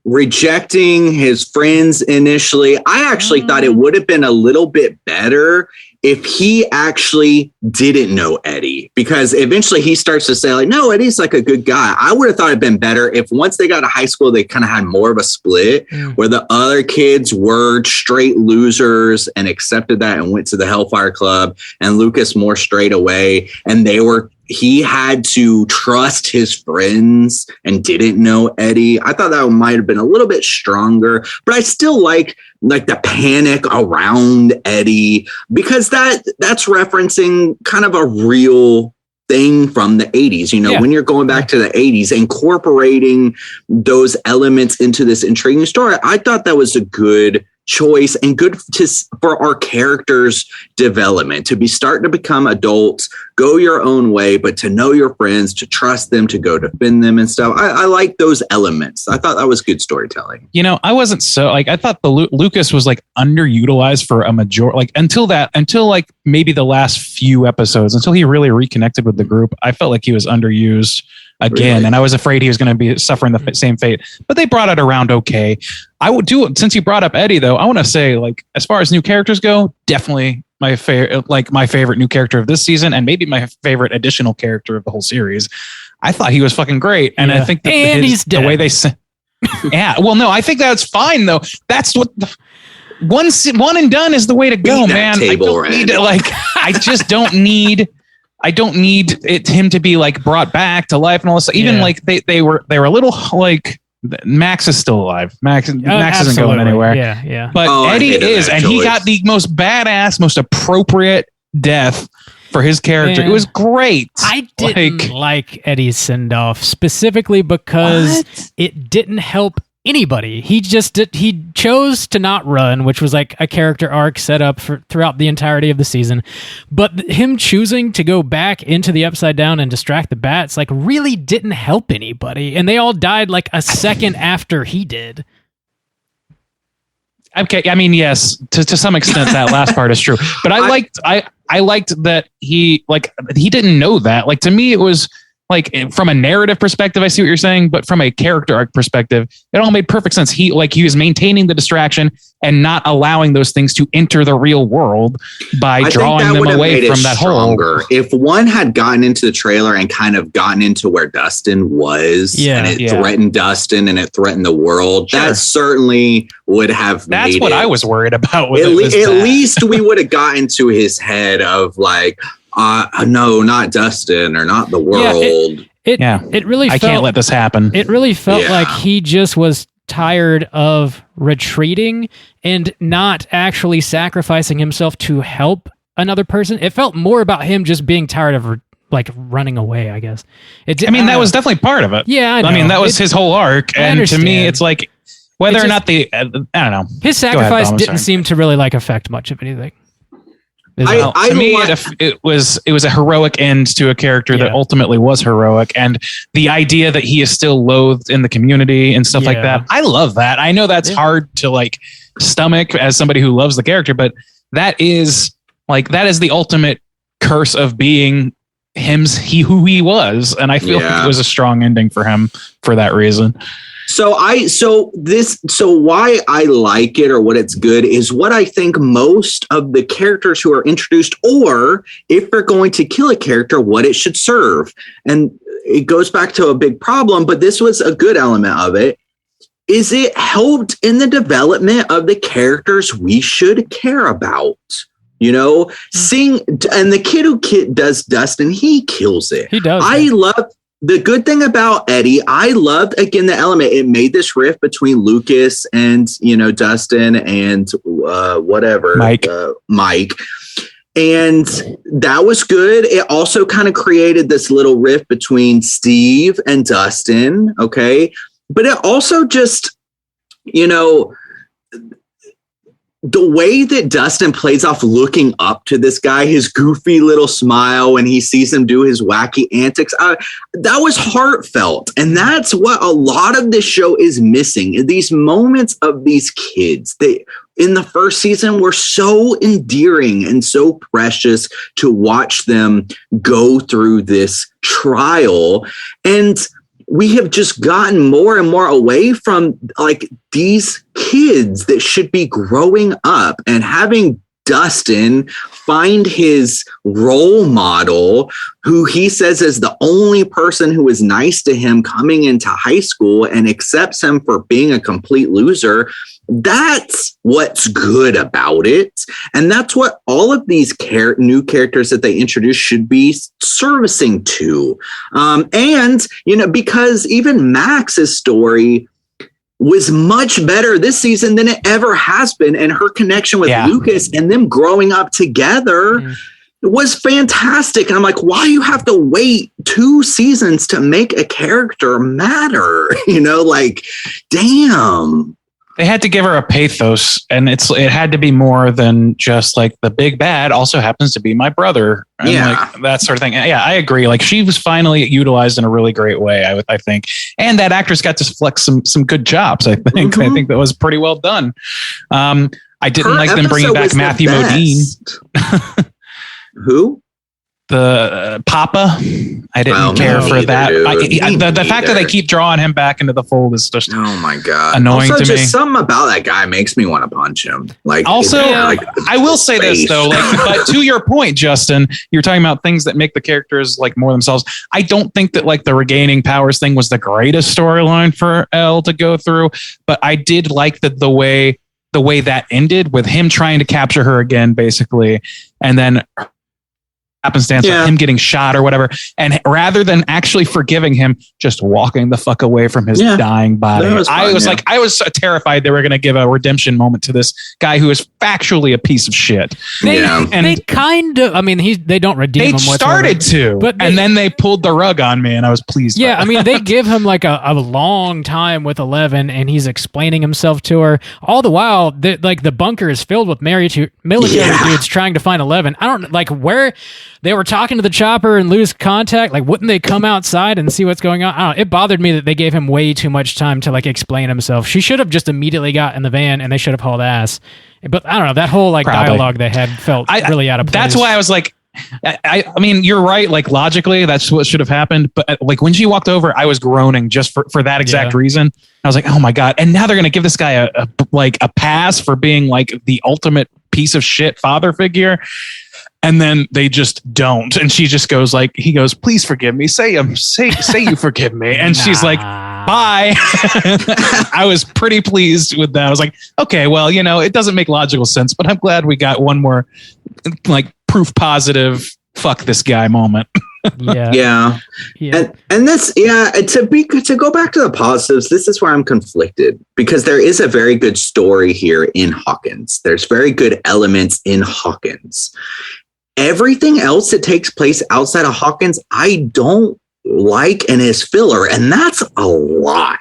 rejecting his friends initially. I actually thought it would have been a little bit better if he actually didn't know Eddie, because eventually he starts to say like, no, Eddie's like a good guy. I would have thought it'd been better if once they got to high school, they kind of had more of a split where the other kids were straight losers and accepted that and went to the Hellfire Club, and Lucas more straight away. And he had to trust his friends and didn't know Eddie. I thought that might have been a little bit stronger, but I still like the panic around Eddie, because that's referencing kind of a real thing from the 80s. When you're going back to the 80s, incorporating those elements into this intriguing story, I thought that was a good choice and good for our characters' development, to be starting to become adults, go your own way, but to know your friends, to trust them, to go defend them and stuff. I like those elements. I thought that was good storytelling. I wasn't so I thought Lucas was like underutilized for a majority, until maybe the last few episodes, until he really reconnected with the group. I felt like he was underused again, really? And I was afraid he was going to be suffering the same fate, but they brought it around okay. I would do it. Since you brought up Eddie, though, I want to say, like, as far as new characters go, definitely my favorite new character of this season, and maybe my favorite additional character of the whole series. I thought he was fucking great, and I think that he's dead. The way they say, yeah, well, no, I think that's fine though. That's what one and done is the way to go, man. I just don't need. I don't need him to be like brought back to life and all this stuff. Even like they were a little like, Max is still alive. Max isn't going anywhere. Yeah. But Eddie is, and he got the most badass, most appropriate death for his character. Man, it was great. I didn't like Eddie's send off specifically because it didn't help anybody. He chose to not run, which was like a character arc set up throughout the entirety of the season. But him choosing to go back into the Upside Down and distract the bats like really didn't help anybody, and they all died like a second after he did. Okay, I mean, yes, to some extent that last part is true, but I liked that he didn't know that. Like, to me, it was like, from a narrative perspective, I see what you're saying, but from a character arc perspective, it all made perfect sense. He was maintaining the distraction and not allowing those things to enter the real world by drawing them away from that hole. If one had gotten into the trailer and kind of gotten into where Dustin was, and it threatened Dustin and it threatened the world, that certainly would have That's what I was worried about. At least we would have gotten to his head of like, no, not Dustin or not the world. It really I can't let this happen. It really felt like he just was tired of retreating and not actually sacrificing himself to help another person. It felt more about him just being tired of running away, I guess. That was definitely part of it. Yeah, I know. I mean, that was his whole arc. And to me, it's like, whether or not I don't know. His sacrifice didn't seem to really affect much of anything. To me, it was a heroic end to a character that ultimately was heroic, and the idea that he is still loathed in the community and stuff like that. I love that. I know that's hard to stomach as somebody who loves the character, but that is the ultimate curse of being who he was, and I feel like it was a strong ending for him for that reason. So why I like it or what it's good is what I think most of the characters who are introduced, or if they're going to kill a character, what it should serve. And it goes back to a big problem, but this was a good element of it, is it helped in the development of the characters we should care about. You know, seeing, and the kid who does Dustin, he kills it. He does. I love the good thing about Eddie. I loved, again, the element. It made this rift between Lucas and, Dustin and Mike. And that was good. It also kind of created this little rift between Steve and Dustin. Okay. But it also just, the way that Dustin plays off looking up to this guy, his goofy little smile when he sees him do his wacky antics, that was heartfelt. And that's what a lot of this show is missing. These moments of these kids, they in the first season were so endearing and so precious to watch them go through this trial. And we have just gotten more and more away from like these kids that should be growing up, and having Dustin find his role model, who he says is the only person who is nice to him coming into high school and accepts him for being a complete loser. That's what's good about it. And that's what all of these new characters that they introduce should be servicing to. Because even Max's story was much better this season than it ever has been. And her connection with Lucas and them growing up together was fantastic. And I'm like, why do you have to wait 2 seasons to make a character matter? Damn. They had to give her a pathos, and it had to be more than just like the big bad also happens to be my brother. And like that sort of thing. Yeah, I agree. Like she was finally utilized in a really great way, I think. And that actress got to flex some good chops, I think. Mm-hmm. I think that was pretty well done. I didn't like them bringing back Matthew Modine. Who? The Papa. I didn't care for that. The fact that they keep drawing him back into the fold is just my god annoying also, to just me. Something about that guy makes me want to punch him. I will say this though, but to your point, Justin, you're talking about things that make the characters like more themselves. I don't think that like the regaining powers thing was the greatest storyline for Elle to go through, but I did like the way that ended with him trying to capture her again, basically, and then happenstance of him getting shot or whatever, and rather than actually forgiving him, just walking the fuck away from his dying body. I was terrified they were going to give a redemption moment to this guy who is factually a piece of shit. They kind of, they don't redeem him. They started to, and then they pulled the rug on me, and I was pleased. Yeah, they give him like a long time with 11, and he's explaining himself to her. All the while, the bunker is filled with military dudes trying to find 11. I don't like where. They were talking to the chopper and lose contact. Like, wouldn't they come outside and see what's going on? I don't know. It bothered me that they gave him way too much time to like explain himself. She should have just immediately got in the van and they should have hauled ass. But I don't know. That whole like dialogue they had felt really out of place. That's why I was like, I mean, you're right. Like logically, that's what should have happened. But like when she walked over, I was groaning just for that exact reason. I was like, oh my God. And now they're going to give this guy a pass for being like the ultimate piece of shit father figure. And then they just don't. And she just goes like, he goes, please forgive me. Say you forgive me. And she's like, bye. I was pretty pleased with that. I was like, okay, well, it doesn't make logical sense, but I'm glad we got one more like proof positive, fuck this guy moment. Yeah. And this, to go back to the positives, this is where I'm conflicted because there is a very good story here in Hawkins. There's very good elements in Hawkins. Everything else that takes place outside of Hawkins, I don't like and is filler. And that's a lot.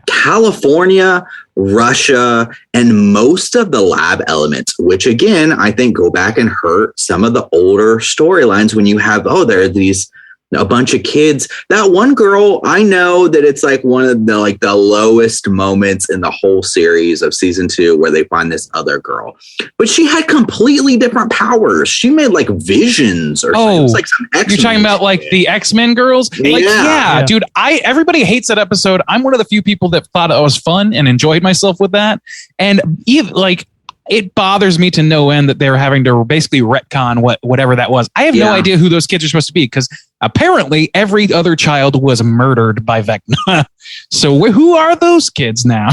California, Russia, and most of the lab elements, which again, I think go back and hurt some of the older storylines when you have, there are these a bunch of kids. That one girl, I know that it's like one of the lowest moments in the whole series of season 2 where they find this other girl, but she had completely different powers. She made like visions or something. It was like some X-Men. You're talking about like the X-Men girls? Like, yeah, dude, everybody hates that episode. I'm one of the few people that thought it was fun and enjoyed myself with that. And even like, it bothers me to no end that they're having to basically retcon whatever that was. I have no idea who those kids are supposed to be, because apparently every other child was murdered by Vecna. So who are those kids now?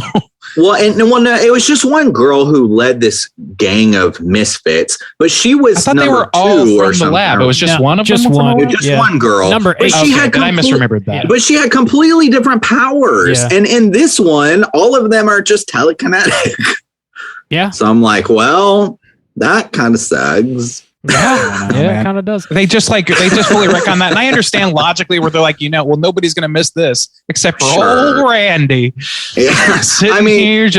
Well, it was just one girl who led this gang of misfits, but she was. I thought they were all from the lab. It was just one of them. Just one girl. Number 8. I misremembered that. But she had completely different powers, and in this one, all of them are just telekinetic. Yeah. So I'm like, well, that kind of sucks. Yeah, it kind of does. They just fully retcon that. And I understand logically where they're like, nobody's going to miss this except for old Randy. Yeah. Sitting here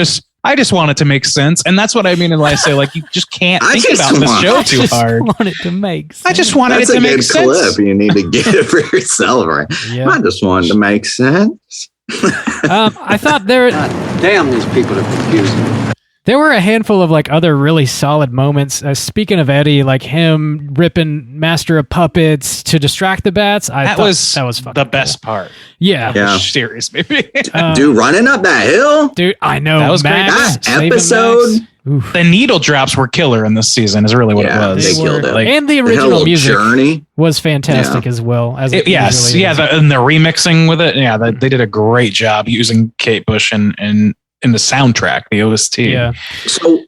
I just want it to make sense. And that's what I mean when I say, like, you just can't think about this show too hard. I just want it to make sense. I just wanted it to make sense. That's a good clip. You need to get it for yourself, right? Yeah. I just wanted to make sense. I thought damn, these people are confusing. There were a handful of like other really solid moments. Speaking of Eddie, like him ripping Master of Puppets to distract the bats. That was the best part. Yeah. Serious, maybe. Dude, running up that hill. Dude, I know. That was Max, that episode. The needle drops were killer in this season. Is really what it was. They killed it. And the original music was fantastic as well. And the remixing with it. Yeah, they did a great job using Kate Bush and in the soundtrack, the OST. Yeah.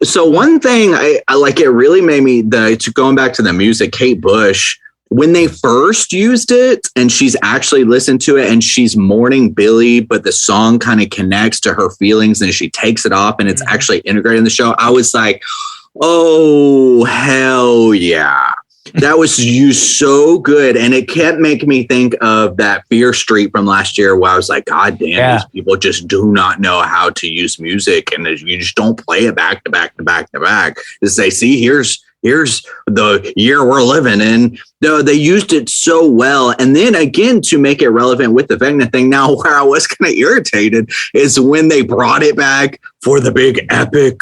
So one thing I like, it really made me going back to the music, Kate Bush, when they first used it and she's actually listened to it and she's mourning Billy, but the song kind of connects to her feelings and she takes it off and it's actually integrated in the show. I was like, oh, hell yeah. That was used so good. And it kept making me think of that Fear Street from last year where I was like, God damn, these people just do not know how to use music. And you just don't play it back to back to back to back. To say, see, here's the year we're living in. They used it so well. And then again, to make it relevant with the Vecna thing, now where I was kind of irritated is when they brought it back for the big epic,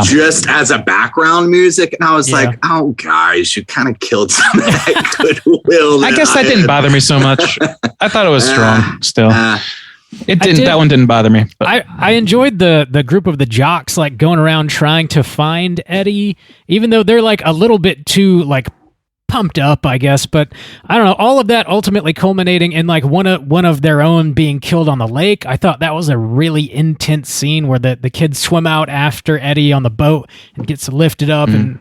just as a background music. And I was like, oh, guys, you kind of killed some of that goodwill. I guess that didn't bother me so much. I thought it was strong still. It didn't. That one didn't bother me. But. I enjoyed the group of the jocks like going around trying to find Eddie, even though they're like a little bit too like pumped up, I guess. But I don't know. All of that ultimately culminating in like one of their own being killed on the lake. I thought that was a really intense scene where the kids swim out after Eddie on the boat and gets lifted up, and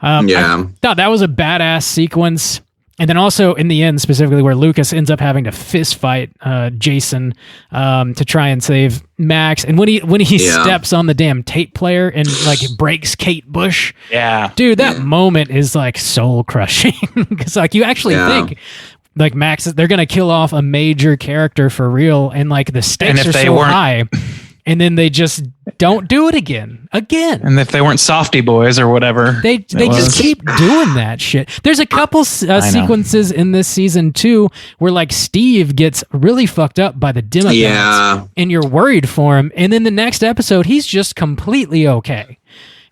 I thought that was a badass sequence. And then also in the end, specifically where Lucas ends up having to fist fight Jason to try and save Max, and when he steps on the damn tape player and like breaks Kate Bush, dude, that moment is like soul crushing because like you actually think like Max, they're gonna kill off a major character for real, and like the stakes are so high. And then they just don't do it again. And if they weren't softy boys or whatever. They just keep doing that shit. There's a couple sequences in this season too where like Steve gets really fucked up by the Democrats and you're worried for him. And then the next episode, he's just completely okay.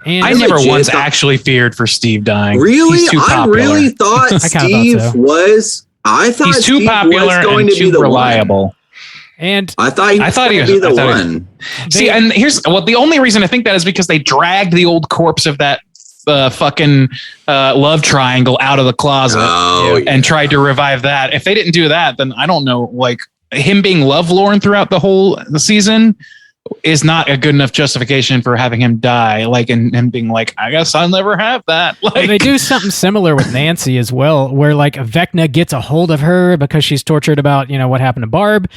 And I never once actually feared for Steve dying. Really? He's too popular. I really thought Steve was... I thought he's too popular and too reliable. And I thought he was the one. See, and the only reason I think that is because they dragged the old corpse of that fucking love triangle out of the closet and tried to revive that. If they didn't do that, then I don't know, like him being lovelorn throughout the season is not a good enough justification for having him die. Like, and him being like, I guess I'll never have that. Like, they do something similar with Nancy as well, where like Vecna gets a hold of her because she's tortured about, what happened to Barb.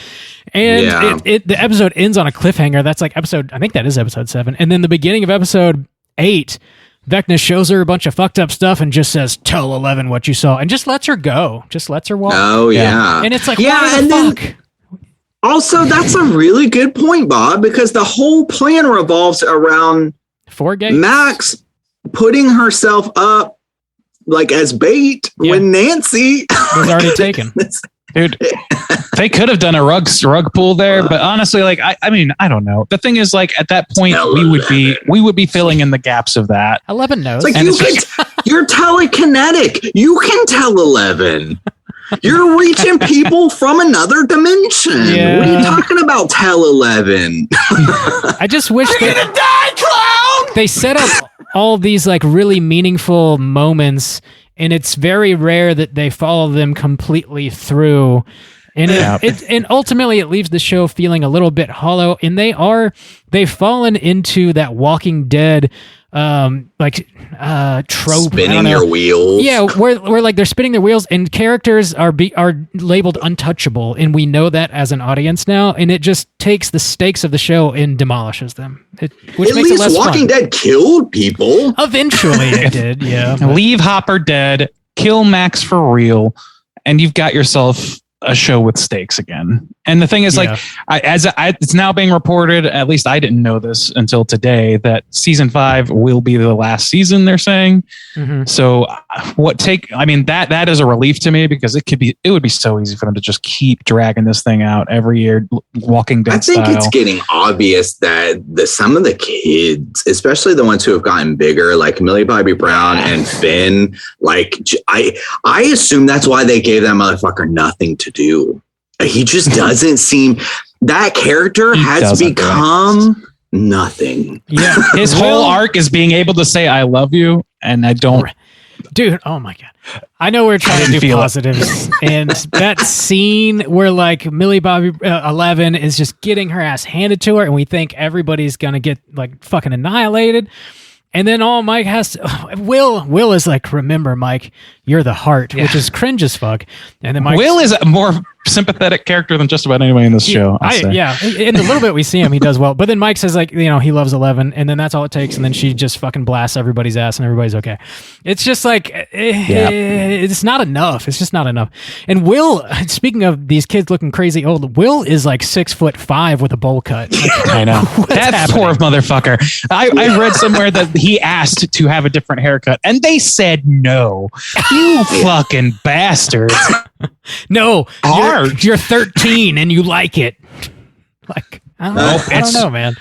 And the episode ends on a cliffhanger. That's like I think that is episode 7. And then the beginning of episode 8, Vecna shows her a bunch of fucked up stuff and just says, tell 11 what you saw, and just lets her go. Just lets her walk. Oh, yeah. And it's like, why the fuck? Also, that's a really good point, Bob, because the whole plan revolves around Four gates. Max putting herself up like as bait when Nancy was already taken. Dude, they could have done a rug pull there, but honestly, like I mean, I don't know. The thing is, like at that point, we would be filling in the gaps of that. 11 knows. Like you're telekinetic. You can tell 11. You're reaching people from another dimension. Yeah. What are you talking about? Tell 11. I just wish you're gonna die, clown. They set up all these like really meaningful moments. And it's very rare that they follow them completely through. And and ultimately it leaves the show feeling a little bit hollow. And they've fallen into that Walking Dead trope. Spinning your wheels. Yeah, where like they're spinning their wheels and characters are labeled untouchable, and we know that as an audience now, and it just takes the stakes of the show and demolishes them. Which at makes least it less Walking fun. Dead killed people. Eventually it did, yeah. Leave Hopper dead, kill Max for real, and you've got yourself a show with stakes again. And the thing is, like, it's now being reported, at least I didn't know this until today, that season 5 will be the last season, they're saying. Mm-hmm. So that is a relief to me, because it would be so easy for them to just keep dragging this thing out every year, Walking Dead style. I think it's getting obvious that some of the kids, especially the ones who have gotten bigger, like Millie Bobby Brown and Finn, like I assume that's why they gave that motherfucker nothing to do. He just doesn't seem, that character has become nothing. Yeah, his whole arc is being able to say I love you, and I don't. Dude, oh my god! I know we're trying to do positives, and that scene where like Millie Bobby 11 is just getting her ass handed to her, and we think everybody's gonna get like fucking annihilated. And then all Mike has to, Will is like, remember, Mike, you're the heart, which is cringe as fuck. And then Will is a more sympathetic character than just about anybody in this show. Yeah. In the little bit we see him, he does well. But then Mike says, like, he loves 11, and then that's all it takes. And then she just fucking blasts everybody's ass, and everybody's okay. It's just like, it's not enough. It's just not enough. And Will, speaking of these kids looking crazy old, Will is like 6'5" with a bowl cut. Like, I know. That poor motherfucker. I read somewhere that he asked to have a different haircut, and they said no. You fucking bastards. No, you're 13 and you like it. Like, I don't know, man.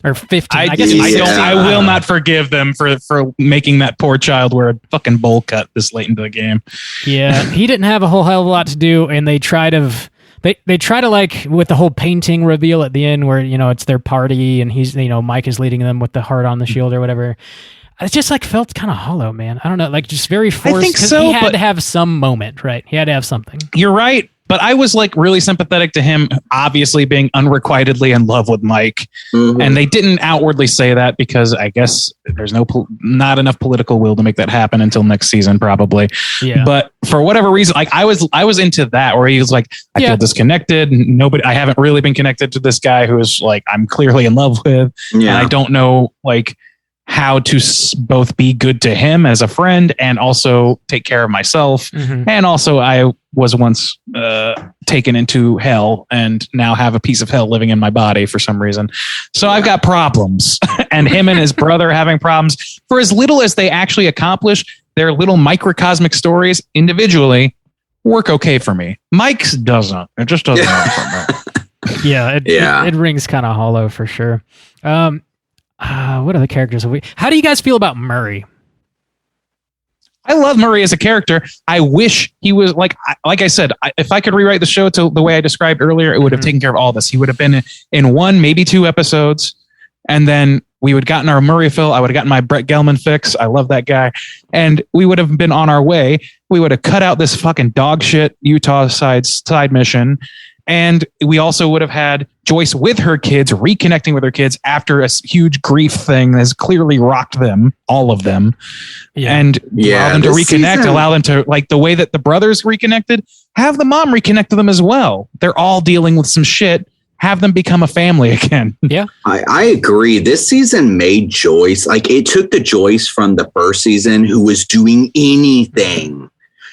Or 15. I will not forgive them for making that poor child wear a fucking bowl cut this late into the game. Yeah, he didn't have a whole hell of a lot to do, and they try to like with the whole painting reveal at the end where it's their party and he's Mike is leading them with the heart on the shield or whatever. It just like felt kind of hollow, man. I don't know, like just very forced. I think so, he had to have some moment, right? He had to have something. You're right, but I was like really sympathetic to him, obviously being unrequitedly in love with Mike, and they didn't outwardly say that because I guess there's not enough political will to make that happen until next season, probably. Yeah. But for whatever reason, like I was into that where he was like, I feel disconnected. I haven't really been connected to this guy who is like I'm clearly in love with, and I don't know like how to both be good to him as a friend and also take care of myself. Mm-hmm. And also I was once taken into hell and now have a piece of hell living in my body for some reason. So I've got problems and him and his brother having problems for as little as they actually accomplish their little microcosmic stories individually work okay for me. Mike's doesn't. It just doesn't work for me. It rings kind of hollow for sure. What other characters have we? How do you guys feel about Murray? I love Murray as a character. I wish he was like I said, if I could rewrite the show to the way I described earlier, it would have taken care of all this. He would have been in 1, maybe 2 episodes, and then we would have gotten our Murray fill. I would have gotten my Brett Gelman fix. I love that guy, and we would have been on our way. We would have cut out this fucking dog shit Utah side mission. And we also would have had Joyce with her kids, reconnecting with her kids after a huge grief thing that has clearly rocked them, all of them. Yeah. And allow them to reconnect, allow them to, like the way that the brothers reconnected, have the mom reconnect to them as well. They're all dealing with some shit. Have them become a family again. Yeah. I agree. This season made Joyce, like it took the Joyce from the first season who was doing anything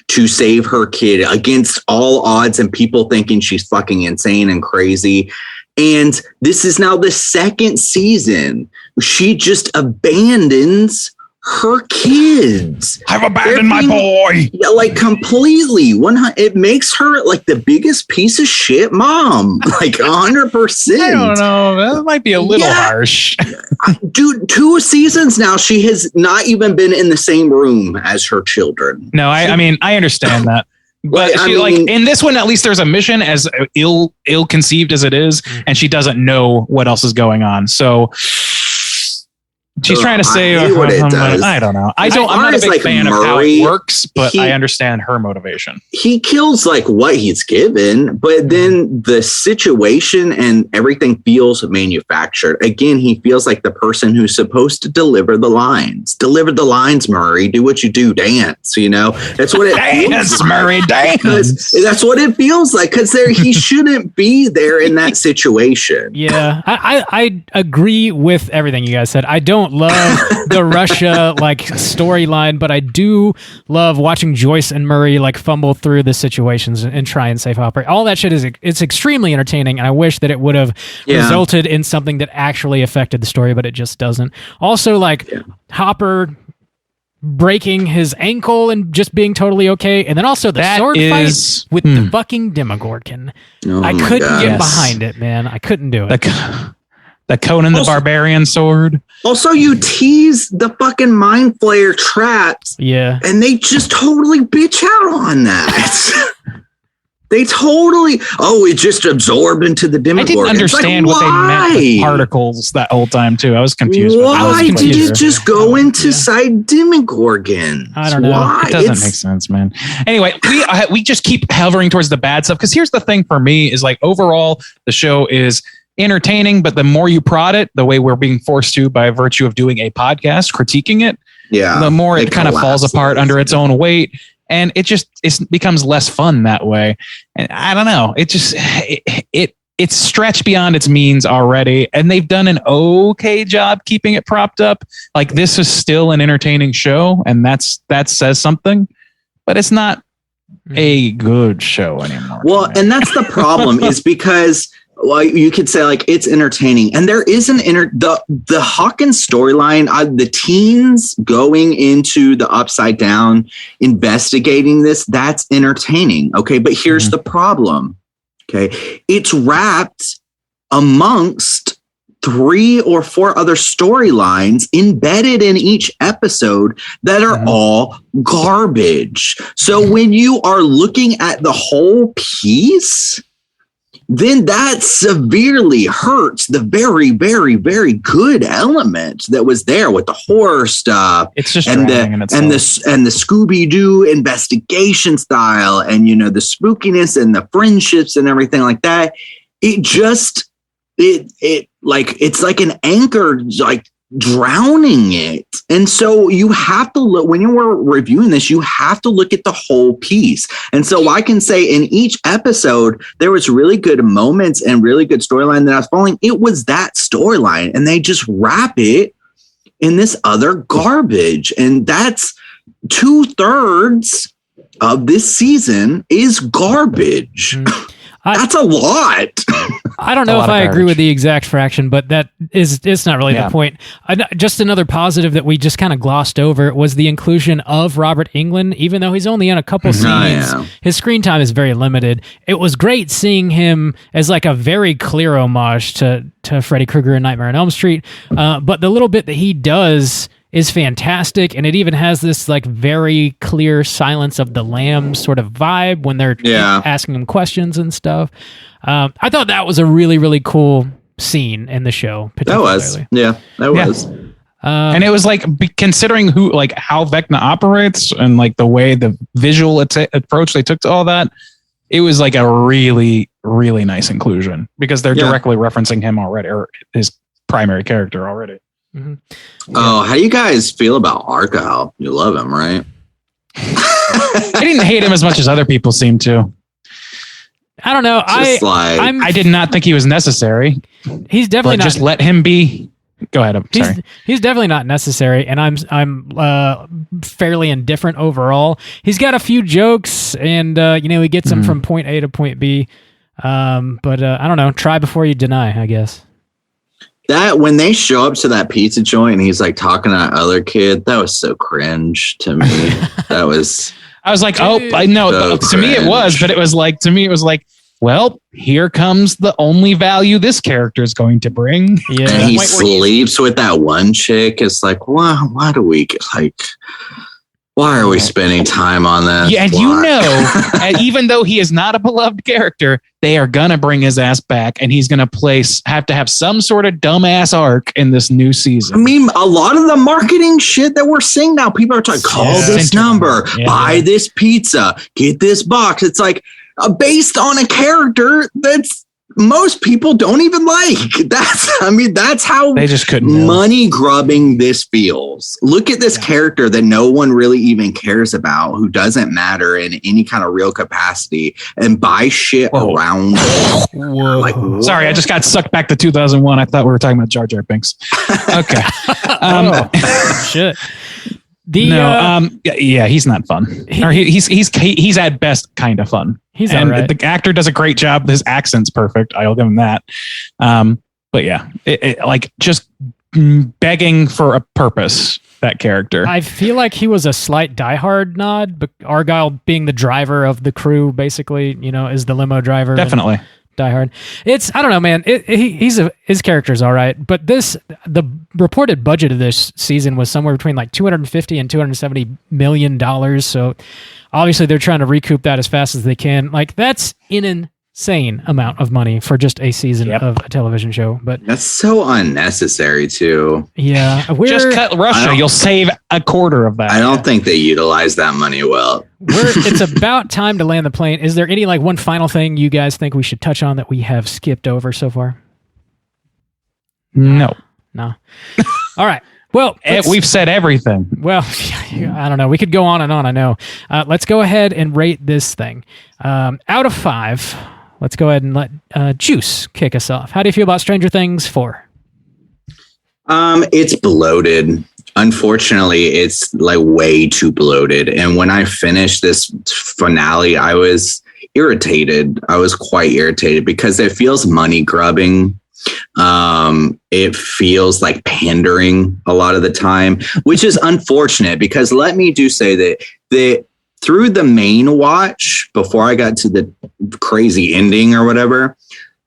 to save her kid against all odds and people thinking she's fucking insane and crazy. And this is now the second season. She just abandons her kids. I've abandoned my boy. Yeah, like completely. It makes her like the biggest piece of shit mom. Like 100%. I don't know. That might be a little harsh. Dude, 2 seasons now, she has not even been in the same room as her children. No, I mean, I understand that. But like in this one, at least there's a mission, as ill conceived as it is, and she doesn't know what else is going on. So she's trying to say, I don't know. I'm not a big fan of how it works, but I understand her motivation. He kills like what he's given, but then the situation and everything feels manufactured. Again, he feels like the person who's supposed to deliver the lines. Deliver the lines, Murray. Do what you do. Dance. You know, that's what it dance, Murray. Dance. That's what it feels like, because he shouldn't be there in that situation. Yeah, I agree with everything you guys said. I don't love the Russia like storyline, but I do love watching Joyce and Murray like fumble through the situations and try and save Hopper. All that shit it's extremely entertaining, and I wish that it would have resulted in something that actually affected the story, but it just doesn't. Also, like Hopper breaking his ankle and just being totally okay, and then also the sword fight with the fucking Demogorgon. I couldn't get behind it, man. I couldn't do it. The Conan the Barbarian sword. Also, you tease the fucking Mind Flayer traps. Yeah. And they just totally bitch out on that. They totally, it just absorbed into the Demogorgon. I didn't understand what they meant with particles that whole time, too. I was confused. Why did it just go into side Demogorgon? I don't know. Why? It doesn't make sense, man. Anyway, we just keep hovering towards the bad stuff, because here's the thing for me is like overall, the show is entertaining, but the more you prod it, the way we're being forced to by virtue of doing a podcast, critiquing it, the more it kind of falls apart under its own weight, and it becomes less fun that way. And I don't know, it's stretched beyond its means already, and they've done an okay job keeping it propped up. Like, this is still an entertaining show, and that says something, but it's not a good show anymore. Well, and that's the problem is because, well, you could say like it's entertaining, and there is the Hawkins storyline. The teens going into the Upside Down, investigating this. That's entertaining. Okay, but here's the problem. Okay, it's wrapped amongst 3 or 4 other storylines embedded in each episode that are all garbage. So when you are looking at the whole piece, then that severely hurts the very, very, very good element that was there with the horror stuff. It's just and the Scooby-Doo investigation style, and the spookiness and the friendships and everything like that. It's like an anchor, like drowning it. And so you have to look, when you were reviewing this, you have to look at the whole piece. And so I can say in each episode, there was really good moments and really good storyline that I was following. It was that storyline, and they just wrap it in this other garbage. And that's 2/3 of this season is garbage. That's a lot. I don't know if I agree with the exact fraction, but it's not really the point. Just another positive that we just kind of glossed over was the inclusion of Robert Englund. Even though he's only in a couple scenes, his screen time is very limited. It was great seeing him as like a very clear homage to Freddy Krueger and Nightmare on Elm Street. But the little bit that he does is fantastic, and it even has this like very clear Silence of the Lambs sort of vibe when they're asking him questions and stuff. I thought that was a really, really cool scene in the show. That was. And it was like, considering how Vecna operates and like the way the visual approach they took to all that, it was like a really, really nice inclusion, because they're directly referencing him already, or his primary character already. Mm-hmm. Oh, how do you guys feel about Argyle? You love him, right? I didn't hate him as much as other people seem to. I don't know. I did not think he was necessary. He's definitely not. Just let him be. Go ahead. I'm sorry. He's definitely not necessary, and I'm fairly indifferent overall. He's got a few jokes, and he gets them from point A to point B. But I don't know. Try before you deny, I guess. That when they show up to that pizza joint and he's like talking to that other kid, that was so cringe to me. That was. I was like, oh, I know. So to me it was, but it was like, well, here comes the only value this character is going to bring. Yeah, and he sleeps with that one chick. It's like, why do we get like? Why are we spending time on this? Yeah, and even though he is not a beloved character, they are gonna bring his ass back, and he's gonna have to have some sort of dumbass arc in this new season. I mean, a lot of the marketing shit that we're seeing now, people are talking, call this number, buy this pizza, get this box. It's like based on a character that's most people don't even like. That's how they just couldn't money grubbing this feels. Look at this character that no one really even cares about, who doesn't matter in any kind of real capacity, and buy shit around. Whoa. Like, sorry, I just got sucked back to 2001. I thought we were talking about Jar Jar Binks. Okay. Shit. He's not fun. He's at best kind of fun. The actor does a great job. His accent's perfect. I'll give him that. But yeah, like just begging for a purpose. That character. I feel like he was a slight Die Hard nod, but Argyle being the driver of the crew, basically, is the limo driver. Definitely. Die Hard. I don't know, man. His character's all right, but the reported budget of this season was somewhere between like $250 and $270 million. So obviously they're trying to recoup that as fast as they can. Like that's an insane amount of money for just a season of a television show. But that's so unnecessary too. Yeah. Just cut Russia. You'll save a quarter of that. I don't think they utilize that money well. It's about time to land the plane. Is there any one final thing you guys think we should touch on that we have skipped over so far? No. All right. Well, we've said everything. Well, I don't know. We could go on and on. I know. Let's go ahead and rate this thing. Out of 5, let's go ahead and let Juice kick us off. How do you feel about Stranger Things 4? It's bloated. Unfortunately, it's like way too bloated. And when I finished this finale, I was irritated. I was quite irritated because it feels money grubbing. It feels like pandering a lot of the time, which is unfortunate because let me do say that through the main watch, before I got to the crazy ending or whatever,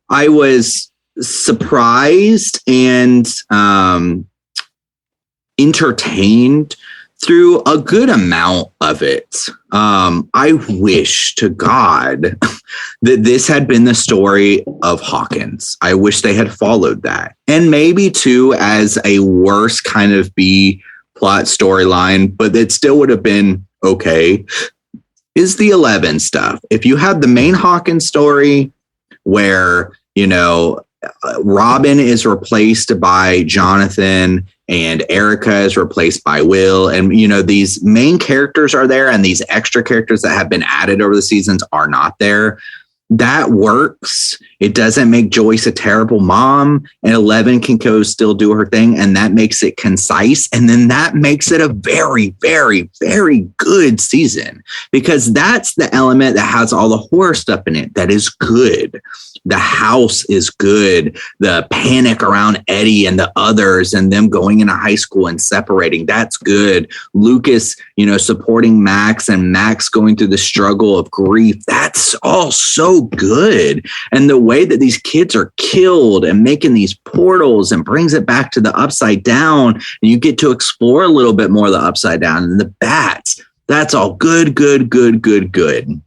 I was surprised and entertained through a good amount of it. I wish to God that this had been the story of Hawkins. I wish they had followed that. And maybe too as a worse kind of B plot storyline, but it still would have been okay, is the 11 stuff. If you had the main Hawkins story where, Robin is replaced by Jonathan and Erica is replaced by Will. And, these main characters are there and these extra characters that have been added over the seasons are not there. That works. It doesn't make Joyce a terrible mom, and 11 can go still do her thing. And that makes it concise. And then that makes it a very, very, very good season because that's the element that has all the horror stuff in it. That is good. The house is good. The panic around Eddie and the others and them going into high school and separating. That's good. Lucas, supporting Max and Max going through the struggle of grief. That's all so good. And the way that these kids are killed and making these portals and brings it back to the upside down. And you get to explore a little bit more of the upside down and the bats. That's all good, good, good, good, good.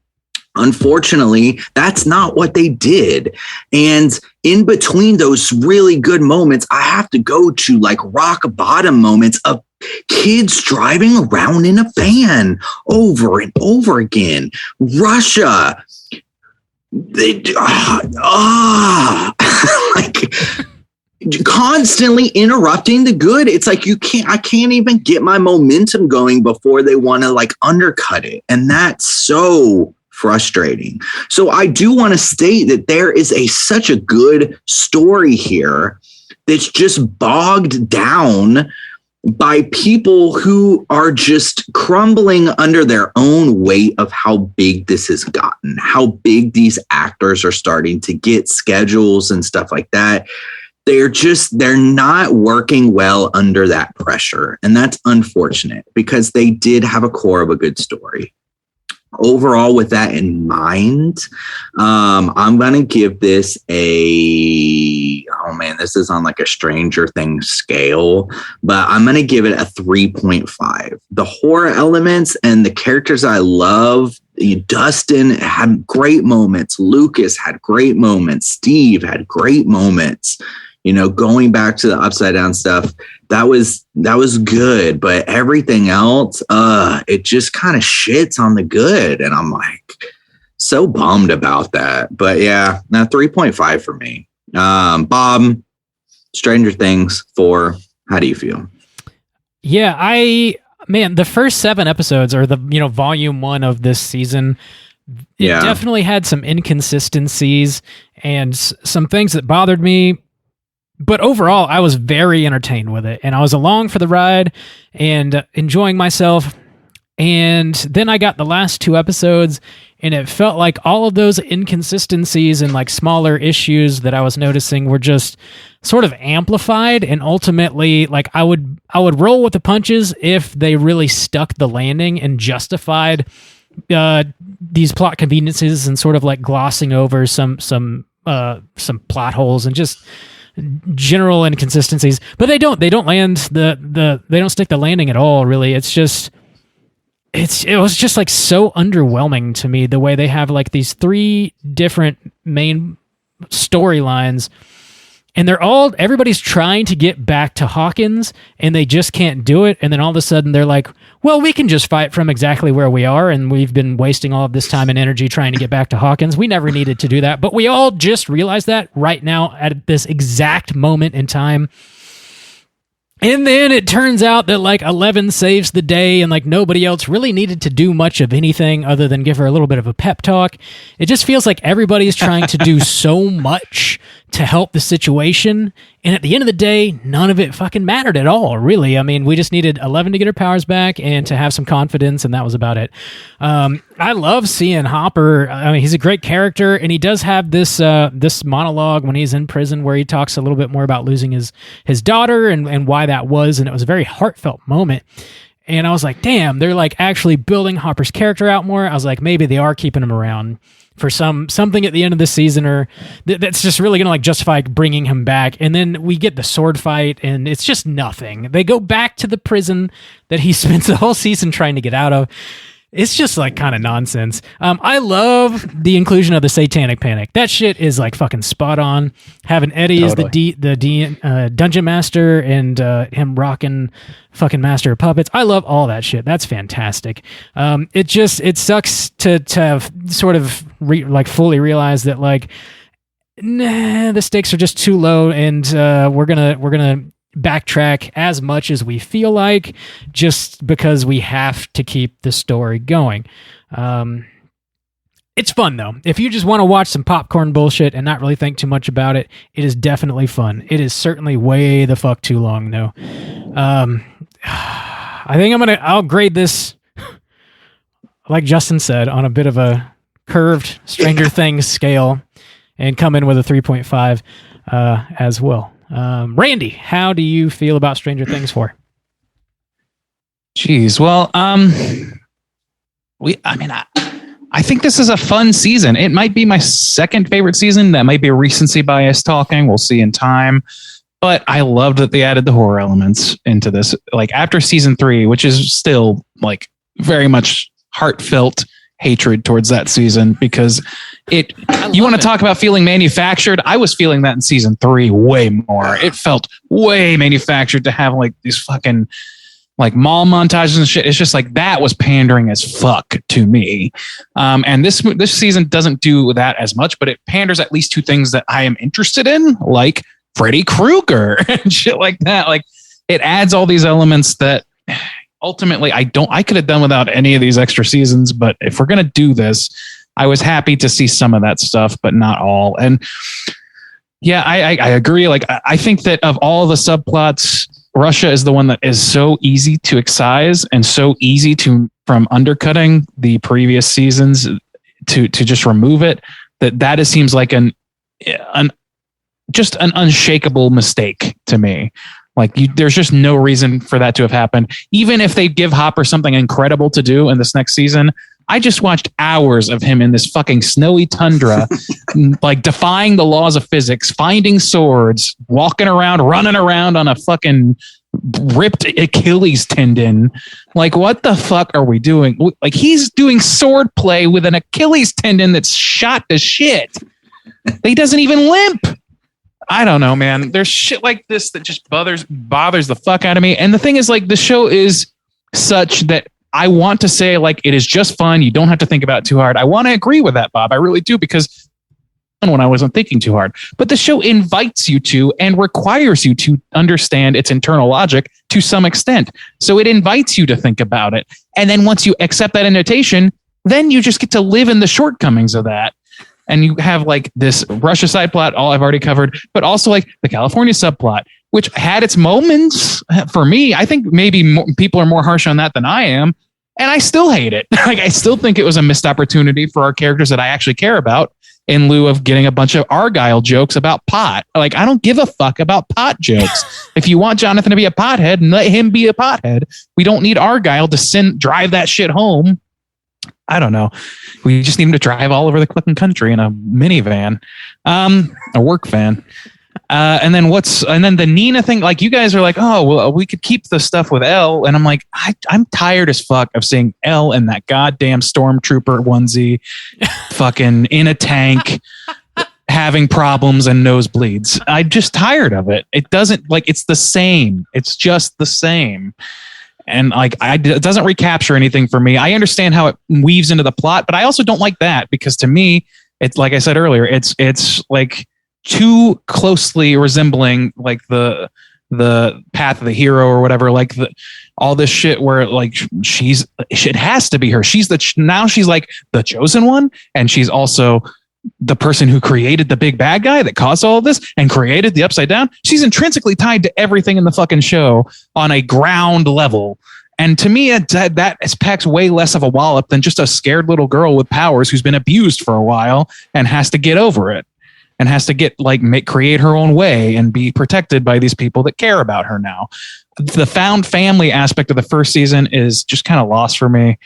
Unfortunately, that's not what they did. And in between those really good moments, I have to go to like rock bottom moments of kids driving around in a van over and over again. Russia. They like constantly interrupting the good. It's like I can't even get my momentum going before they want to like undercut it. And that's so frustrating. So I do want to state that there is such a good story here that's just bogged down by people who are just crumbling under their own weight of how big this has gotten, how big these actors are starting to get, schedules and stuff like that. they're not working well under that pressure. And that's unfortunate because they did have a core of a good story. Overall, with that in mind, I'm going to give this this is on like a Stranger Things scale, but I'm going to give it a 3.5. The horror elements and the characters I love, Dustin had great moments. Lucas had great moments. Steve had great moments. Going back to the upside down stuff, that was good, but everything else, it just kind of shits on the good. And I'm like, so bummed about that. But yeah, 3.5 for me. Bob, Stranger Things 4. How do you feel? Yeah, the first 7 episodes or the, volume 1 of this season, it definitely had some inconsistencies and some things that bothered me. But overall, I was very entertained with it, and I was along for the ride and enjoying myself. And then I got the last 2 episodes, and it felt like all of those inconsistencies and like smaller issues that I was noticing were just sort of amplified. And ultimately, like I would roll with the punches if they really stuck the landing and justified these plot conveniences and sort of like glossing over some plot holes and just general inconsistencies. But they don't land they don't stick the landing at all, really. It was just like so underwhelming to me, the way they have like these 3 different main storylines, and everybody's trying to get back to Hawkins and they just can't do it. And then all of a sudden they're like, well, we can just fight from exactly where we are, and we've been wasting all of this time and energy trying to get back to Hawkins. We never needed to do that, but we all just realized that right now at this exact moment in time. And then it turns out that like 11 saves the day, and like nobody else really needed to do much of anything other than give her a little bit of a pep talk. It just feels like everybody's trying to do so much to help the situation, and at the end of the day, none of it fucking mattered at all, really. I mean, we just needed 11 to get her powers back and to have some confidence, and that was about it. I love seeing Hopper. I mean, he's a great character, and he does have this monologue when he's in prison where he talks a little bit more about losing his daughter and why that was, and it was a very heartfelt moment. And I was like, damn, they're like actually building Hopper's character out more. I was like, maybe they are keeping him around for something at the end of the season, or that's just really gonna like justify bringing him back. And then we get the sword fight, and it's just nothing. They go back to the prison that he spends the whole season trying to get out of. It's just like kind of nonsense. I love the inclusion of the Satanic Panic. That shit is like fucking spot on. Having Eddie as the dungeon master, and him rocking fucking Master of Puppets. I love all that shit. That's fantastic. It sucks to have sort of fully realize that like, nah, the stakes are just too low, and we're gonna backtrack as much as we feel like, just because we have to keep the story going. It's fun though. If you just want to watch some popcorn bullshit and not really think too much about it, it is definitely fun. It is certainly way the fuck too long though. I think I'll grade this, like Justin said, on a bit of a curved Stranger Things scale, and come in with a 3.5 as well. Randy, how do you feel about Stranger Things 4? Jeez, well, I think this is a fun season. It might be my second favorite season. That might be a recency bias talking. We'll see in time. But I loved that they added the horror elements into this. Like after season 3, which is still like very much heartfelt hatred towards that season, because you want to talk about feeling manufactured. I was feeling that in season 3 way more. It felt way manufactured to have like these fucking like mall montages and shit. It's just like that was pandering as fuck to me. And this season doesn't do that as much, but it panders at least to things that I am interested in, like Freddy Krueger and shit like that. Like it adds all these elements that ultimately I could have done without any of these extra seasons. But if we're going to do this, I was happy to see some of that stuff, but not all. And yeah, I agree. Like, I think that of all the subplots, Russia is the one that is so easy to excise and so easy from undercutting the previous seasons to just remove it. Seems like an just an unshakable mistake to me. Like there's just no reason for that to have happened. Even if they give Hopper something incredible to do in this next season, I just watched hours of him in this fucking snowy tundra, like defying the laws of physics, finding swords, walking around, running around on a fucking ripped Achilles tendon. Like, what the fuck are we doing? Like, he's doing sword play with an Achilles tendon that's shot to shit. He doesn't even limp. I don't know, man. There's shit like this that just bothers the fuck out of me. And the thing is, like, the show is such that I want to say, like, it is just fun. You don't have to think about it too hard. I want to agree with that, Bob. I really do, because when I wasn't thinking too hard. But the show invites you to and requires you to understand its internal logic to some extent. So it invites you to think about it. And then once you accept that invitation, then you just get to live in the shortcomings of that. And you have like this Russia side plot, all I've already covered, but also like the California subplot, which had its moments for me. I think maybe people are more harsh on that than I am. And I still hate it. Like, I still think it was a missed opportunity for our characters that I actually care about, in lieu of getting a bunch of Argyle jokes about pot. Like, I don't give a fuck about pot jokes. If you want Jonathan to be a pothead, let him be a pothead. We don't need Argyle to drive that shit home. I don't know. We just need him to drive all over the fucking country in a minivan, a work van. And then the Nina thing, like, you guys are like, oh, well, we could keep the stuff with Elle. And I'm like, I'm tired as fuck of seeing Elle in that goddamn stormtrooper onesie, fucking in a tank, having problems and nosebleeds. I'm just tired of it. It doesn't, like, it's the same. It's just the same. And like, it doesn't recapture anything for me. I understand how it weaves into the plot, but I also don't like that, because to me, it's like I said earlier, it's like too closely resembling like the path of the hero or whatever, like all this shit where like it has to be her. Now she's like the chosen one, and she's also the person who created the big bad guy that caused all of this and created the Upside Down. She's intrinsically tied to everything in the fucking show on a ground level. And to me, that packs way less of a wallop than just a scared little girl with powers who's been abused for a while and has to get over it, and has to create her own way and be protected by these people that care about her now. The found family aspect of the first season is just kind of lost for me.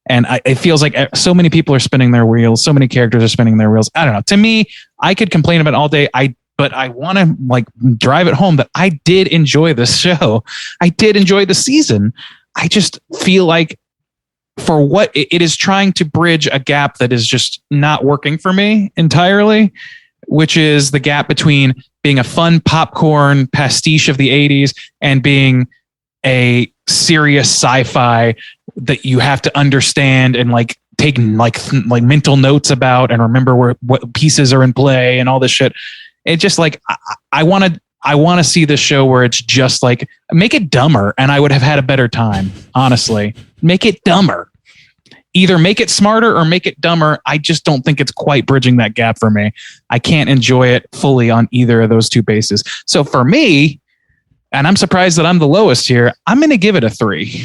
And it feels like so many people are spinning their wheels. So many characters are spinning their wheels. I don't know. To me, I could complain about it all day. But I want to like drive it home that I did enjoy this show. I did enjoy the season. I just feel like for what it is trying to bridge a gap that is just not working for me entirely, which is the gap between being a fun popcorn pastiche of the 80s and being a serious sci-fi that you have to understand and like take like mental notes about and remember what pieces are in play and all this shit. It just like, I want to see this show where it's just like, make it dumber, and I would have had a better time. Honestly, make it dumber. Either make it smarter or make it dumber. I just don't think it's quite bridging that gap for me. I can't enjoy it fully on either of those two bases. So for me, and I'm surprised that I'm the lowest here, I'm going to give it a 3.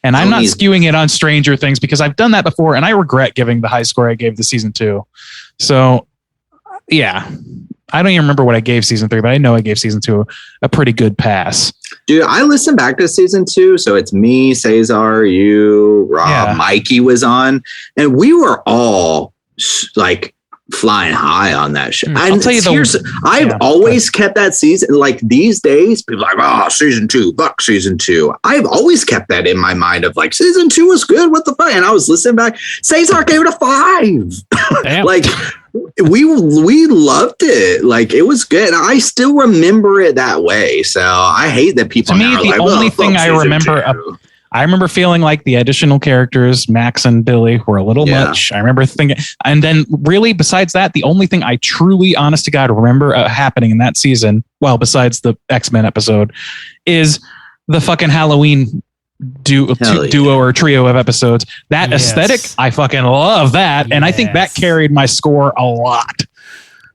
And I'm not skewing it on Stranger Things, because I've done that before and I regret giving the high score I gave the season 2. So yeah, I don't even remember what I gave season 3, but I know I gave season 2 a pretty good pass. Dude, I listened back to season 2. So it's me, Cesar, you, Rob, Mikey was on, and we were all like flying high on that shit. I'll tell you, I've always kept that season. Like these days, people are like, season 2, fuck season 2. I've always kept that in my mind of like, season 2 was good. What the fuck? And I was listening back. Cesar gave it a 5. Like, we loved it. Like, it was good. I still remember it that way. So I hate that people. To me, the only thing I remember feeling like the additional characters, Max and Billy, were a little much. I remember thinking, and then really besides that, the only thing I truly, honest to God, remember happening in that season, well, besides the X-Men episode, is the fucking Halloween duo or trio of episodes. That aesthetic, I fucking love that. And I think that carried my score a lot.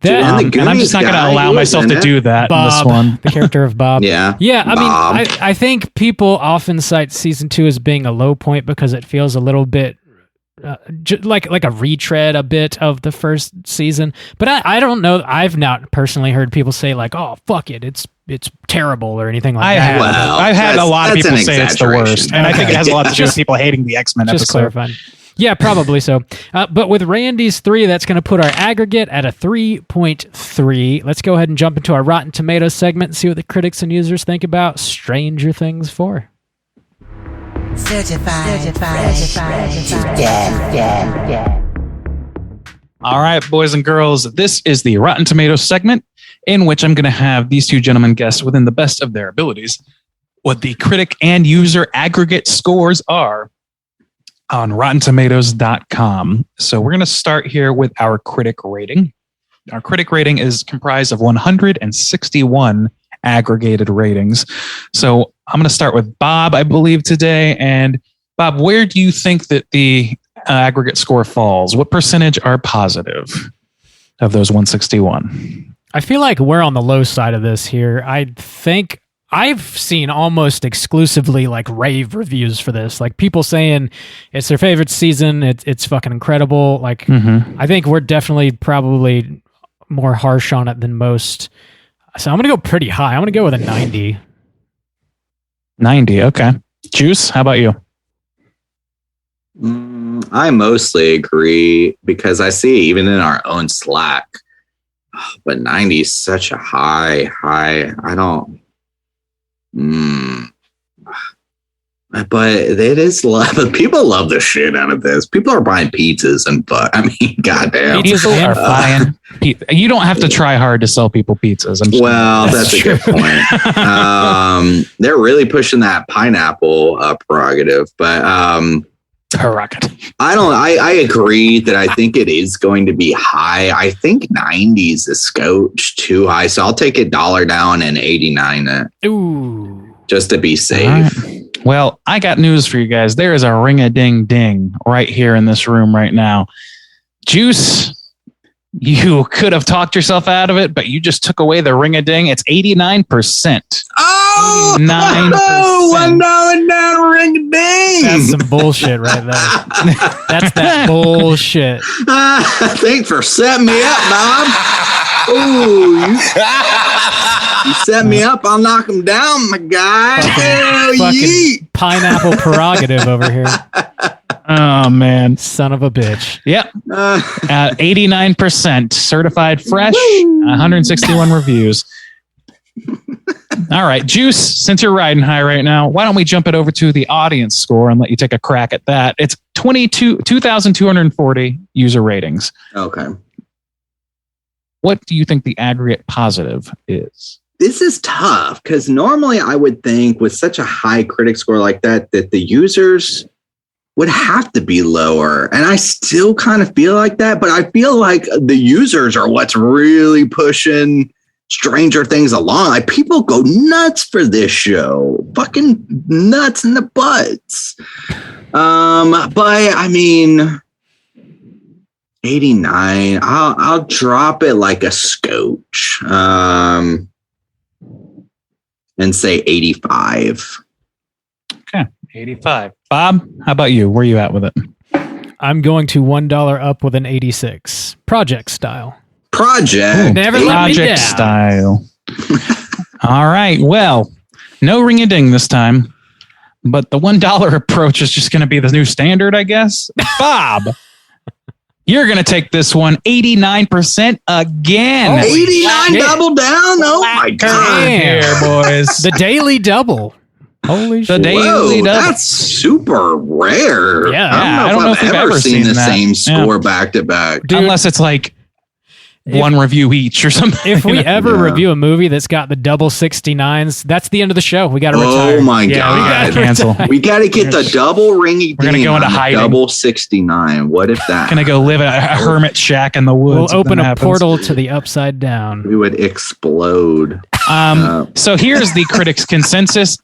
And I'm just not going to allow myself to do that in this one. The character of Bob. Yeah. I mean, I think people often cite season 2 as being a low point because it feels a little bit like a retread a bit of the first season. But I don't know. I've not personally heard people say like, "Oh, fuck it, it's terrible" or anything like that. I've had a lot of people say it's the worst, and I think it has a lot to do with people hating the X-Men episode. Just clarifying. Yeah, probably so. But with Randy's 3, that's going to put our aggregate at a 3.3. Let's go ahead and jump into our Rotten Tomatoes segment and see what the critics and users think about Stranger Things 4. Certified fresh to death. All right, boys and girls, this is the Rotten Tomatoes segment in which I'm going to have these two gentlemen guess within the best of their abilities what the critic and user aggregate scores are on RottenTomatoes.com. So we're going to start here with our critic rating. Our critic rating is comprised of 161 aggregated ratings. So I'm going to start with Bob, I believe, today. And Bob, where do you think that the aggregate score falls? What percentage are positive of those 161? I feel like we're on the low side of this here. I think I've seen almost exclusively like rave reviews for this, like people saying it's their favorite season. It's fucking incredible. Like, I think we're definitely probably more harsh on it than most. So I'm going to go pretty high. I'm going to go with a 90. 90. Okay. Juice, how about you? I mostly agree because I see even in our own Slack, but 90 is such a high. I don't. But it is love. People love the shit out of this. People are buying pizzas and goddamn. People are buying. You don't have to try hard to sell people pizzas. That's a good point. They're really pushing that pineapple prerogative, but I agree that I think it is going to be high. I think 90 is a scotch too high, so I'll take $1 down and 89 it. Ooh, just to be safe. Right. Well, I got news for you guys. There is a ring-a-ding-ding right here in this room right now. Juice, you could have talked yourself out of it, but you just took away the ring-a-ding. It's 89%. Oh, 89%. $1 down, ring-a-ding. That's some bullshit right there. That's that bullshit. Thanks for setting me up, Bob. Ooh, you set me up. I'll knock him down, my guy. Fucking pineapple prerogative over here. Oh, man. Son of a bitch. Yep. 89% certified fresh, 161 reviews. All right, Juice, since you're riding high right now, why don't we jump it over to the audience score and let you take a crack at that? It's 2,240 user ratings. Okay. What do you think the aggregate positive is? This is tough because normally I would think with such a high critic score like that the users would have to be lower. And I still kind of feel like that, but I feel like the users are what's really pushing Stranger Things along. Like people go nuts for this show. Fucking nuts in the butts. But I mean, 89. I'll drop it like a scotch. And say 85. Okay, 85. Bob, how about you? Where are you at with it? I'm going to $1 up with an 86. Project style. Project. Never let me down. Style. All right. Well, no ring-a-ding this time, but the $1 approach is just going to be the new standard, I guess. Bob, you're going to take this one 89% again. 89 double down? Oh my God. Here, boys. The daily double. Holy shit. The daily double. That's super rare. Yeah. I don't know if I've ever seen the same score back to back. Dude, unless it's like one review each or something. If we ever review a movie that's got the double 69s, that's the end of the show. We got to retire. Oh my God. We got to cancel. We got to get the double ringy. We're going to go into hiding. Double 69. What if that? Going to go live at a hermit shack in the woods. We'll open a portal to the upside down. We would explode. So here's the critics' consensus.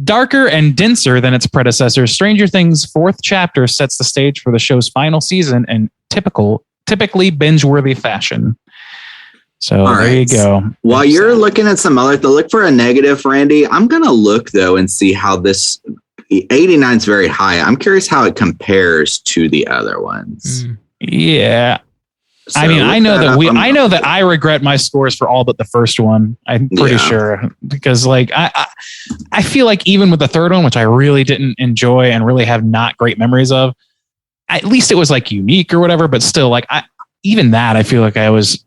Darker and denser than its predecessor, Stranger Things' 4th chapter sets the stage for the show's final season in typically binge-worthy fashion. So there you go. While you're looking at some other, look for a negative, Randy. I'm going to look, though, and see how this 89 is very high. I'm curious how it compares to the other ones. Yeah. So I mean, I know that I regret my scores for all but the first one. I'm pretty sure, because like I feel like even with the third one, which I really didn't enjoy and really have not great memories of, at least it was like unique or whatever. But still, like even that, I feel like I was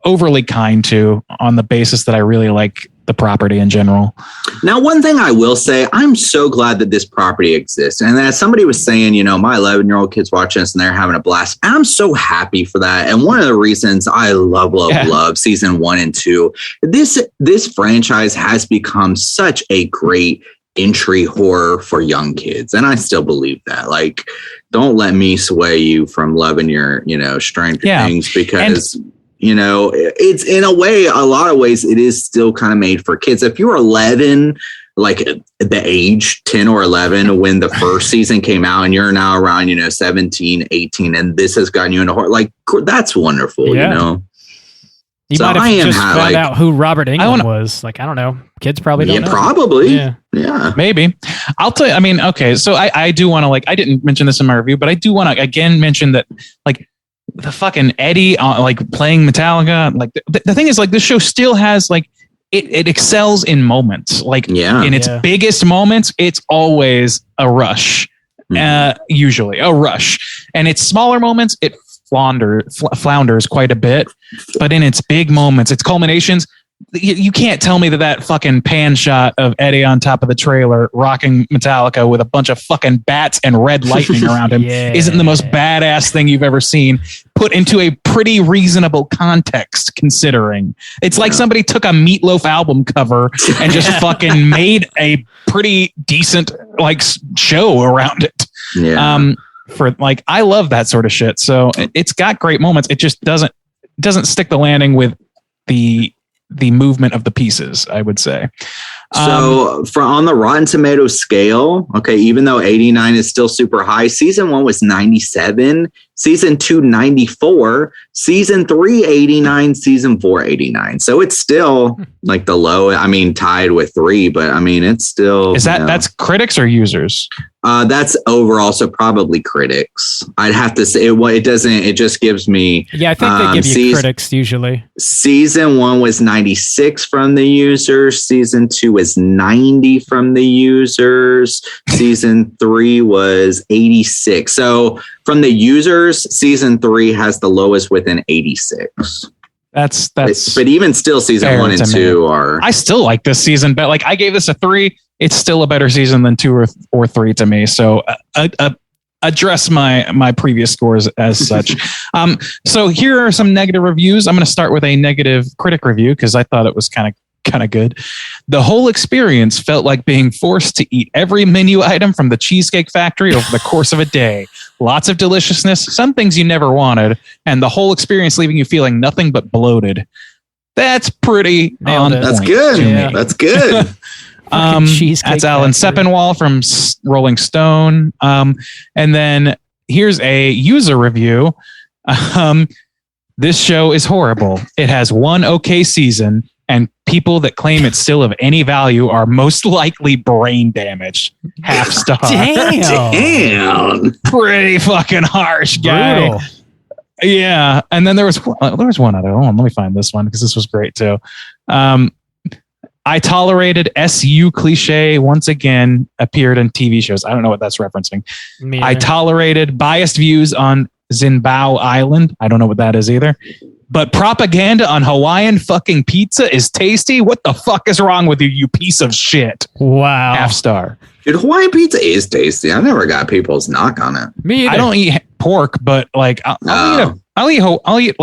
overly kind to, on the basis that I really like the property in general. Now, one thing I will say, I'm so glad that this property exists. And as somebody was saying, you know, my 11-year-old kid's watching this and they're having a blast. And I'm so happy for that. And one of the reasons I love season 1 and 2, this franchise has become such a great entry horror for young kids. And I still believe that. Like, don't let me sway you from loving your, you know, Stranger Things, because you know, it's in a way, a lot of ways, it is still kind of made for kids. If you're 11, like the age 10 or 11, when the first season came out, and you're now around, you know, 17, 18, and this has gotten you into horror, like, that's wonderful, you know? You might have just found out who Robert Englund was. Like, I don't know. Kids probably don't know. Probably. Yeah. Maybe. I'll tell you, I mean, okay, so I do want to, like, I didn't mention this in my review, but I do want to, again, mention that, like, the fucking Eddie like playing Metallica, like the thing is, like, this show still has, like, it excels in moments, like in its biggest moments, it's always a rush, usually a rush, and its smaller moments it flounders quite a bit, but in its big moments, its culminations, you can't tell me that fucking pan shot of Eddie on top of the trailer rocking Metallica with a bunch of fucking bats and red lightning around him isn't the most badass thing you've ever seen, put into a pretty reasonable context, considering it's like somebody took a Meatloaf album cover and just fucking made a pretty decent, like, show around it. For, like, I love that sort of shit. So it's got great moments. It just doesn't stick the landing with the movement of the pieces, I would say. So on the Rotten Tomatoes scale, okay, even though 89 is still super high, season 1 was 97, season 2 94, season 3 89, season 4 89. So it's still like the low, I mean, tied with 3, but I mean, it's still, that's critics or users? That's overall, so probably critics. I'd have to say it just gives me. Yeah, I think they give you critics usually. Season 1 was 96 from the users. Season 2 was 90 from the users. Season 3 was 86. So from the users, season 3 has the lowest with an 86. That's but even still, season 1 and 2 are. I still like this season, but like, I gave this a 3. It's still a better season than 2 or 3 to me. So address my previous scores as such. So here are some negative reviews. I'm going to start with a negative critic review because I thought it was kind of good. The whole experience felt like being forced to eat every menu item from the Cheesecake Factory over the course of a day. Lots of deliciousness, some things you never wanted, and the whole experience leaving you feeling nothing but bloated. That's pretty on point. That's good. Yeah. That's good. That's Alan Sepinwall from Rolling Stone. And then here's a user review. This show is horrible. It has one okay season, and people that claim it's still of any value are most likely brain damaged. Half star. Damn. Pretty fucking harsh, guy. Brutal. Yeah. And then there was one other one. Let me find this one because this was great too. I tolerated SU cliche once again appeared in TV shows. I don't know what that's referencing. I tolerated biased views on Zinbao Island. I don't know what that is either. But propaganda on Hawaiian fucking pizza is tasty. What the fuck is wrong with you, you piece of shit? Wow. Half star. Dude, Hawaiian pizza is tasty. I never got people's knock on it. Me either. I don't eat pork, but like I'll eat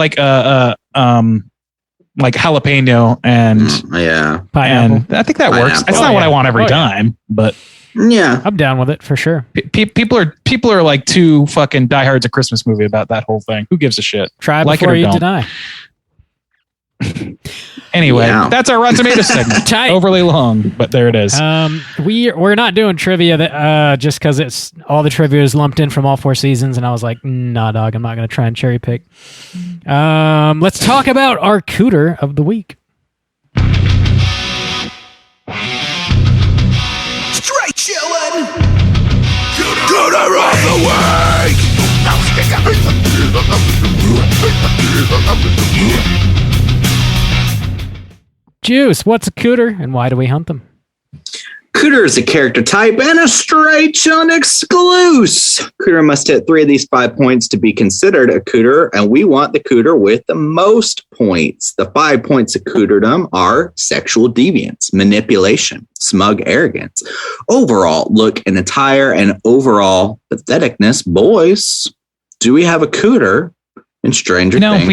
like jalapeno and pineapple. And I think that works. It's not what I want every time, but yeah, I'm down with it for sure. People are like too fucking diehards a Christmas movie about that whole thing. Who gives a shit? Try like before it or you don't. deny. Anyway, that's our Rotten Tomatoes segment. Overly long, but there it is. We're not doing trivia just because it's all the trivia is lumped in from all 4 seasons, and I was like, nah, dog, I'm not going to try and cherry pick. Let's talk about our Cooter of the week. Straight chillin'. Juice, what's a cooter and why do we hunt them? Cooter is a character type and a straight chilling exclusive. Cooter must hit 3 of these 5 points to be considered a cooter, and we want the cooter with the most points. The 5 points of cooterdom are sexual deviance, manipulation, smug arrogance, overall look and attire, and overall patheticness. Boys, do we have a cooter in Stranger Things?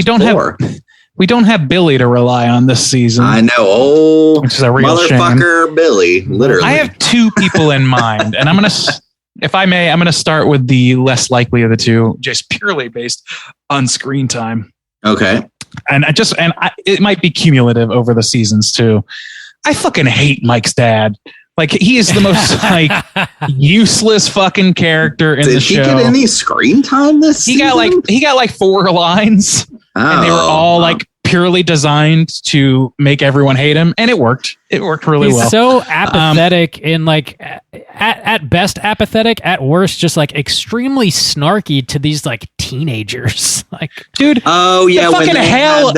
We don't have Billy to rely on this season. I know, which is a real motherfucker shame. Billy, literally. I have 2 people in mind, and I'm gonna start with the less likely of the 2, just purely based on screen time. Okay, and it might be cumulative over the seasons too. I fucking hate Mike's dad. Like, he is the most useless fucking character in the show. Did he get any screen time this season? He got like 4 lines. And they were all like purely designed to make everyone hate him, and it worked. It worked really well. He's so apathetic in like at best apathetic, at worst just like extremely snarky to these like teenagers. Like, dude, oh yeah, fucking hell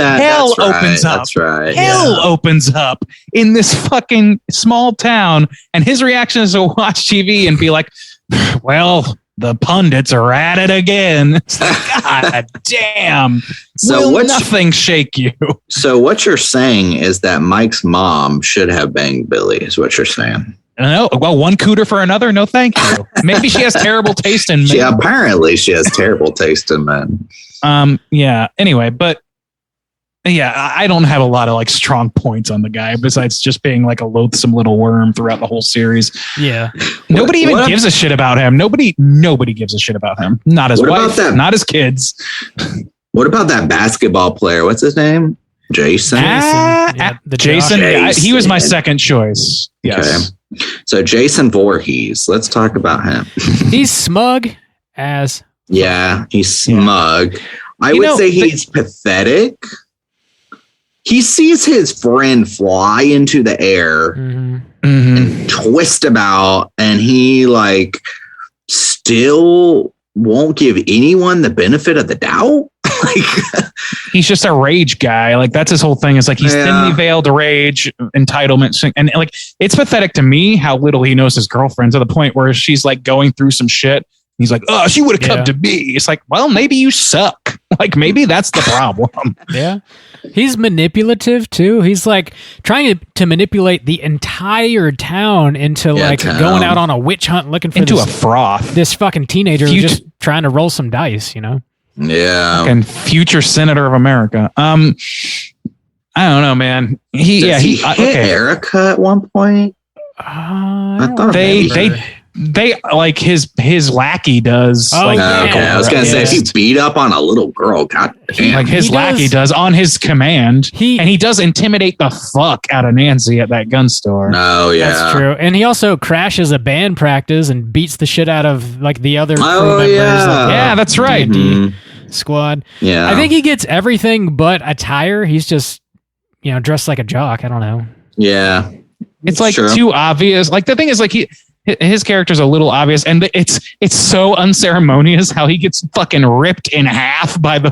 opens up. That's right. Hell opens up in this fucking small town, and his reaction is to watch TV and be like, well, the pundits are at it again. It's like, God damn. So will nothing shake you? So what you're saying is that Mike's mom should have banged Billy, is what you're saying. No, well, one cooter for another? No, thank you. Maybe she has terrible taste in men. Apparently she has terrible taste in men. Yeah. Anyway, but yeah, I don't have a lot of like strong points on the guy besides just being like a loathsome little worm throughout the whole series. Yeah. Nobody even gives a shit about him. Nobody gives a shit about him. Not his wife, not his kids. What about that basketball player? What's his name? Jason? Jason. He was my second choice. Yes. Okay. So Jason Voorhees, let's talk about him. He's smug as... Yeah, he's smug. I would say he's pathetic. He sees his friend fly into the air and twist about, and he like still won't give anyone the benefit of the doubt. Like, he's just a rage guy. Like, that's his whole thing. Is like he's thinly veiled rage, entitlement, and like it's pathetic to me how little he knows his girlfriend, to the point where she's like going through some shit. He's like, oh, she would have come to me. It's like, well, maybe you suck. Like, maybe that's the problem. Yeah. He's manipulative too. He's like trying to manipulate the entire town into going out on a witch hunt looking for a froth. This fucking teenager who's just trying to roll some dice, you know? Yeah. And future senator of America. I don't know, man. He hit Erica at one point. I thought they like his lackey does. Oh, okay. I was gonna say if he beat up on a little girl, god damn. Like his lackey does on his command, and he does intimidate the fuck out of Nancy at that gun store. Oh yeah, that's true. And he also crashes a band practice and beats the shit out of like the other crew members. Yeah, that's right. D&D squad. Yeah, I think he gets everything but attire. He's just dressed like a jock. I don't know. Yeah, it's like too obvious. Like the thing is, like his character's a little obvious, and it's so unceremonious how he gets fucking ripped in half by the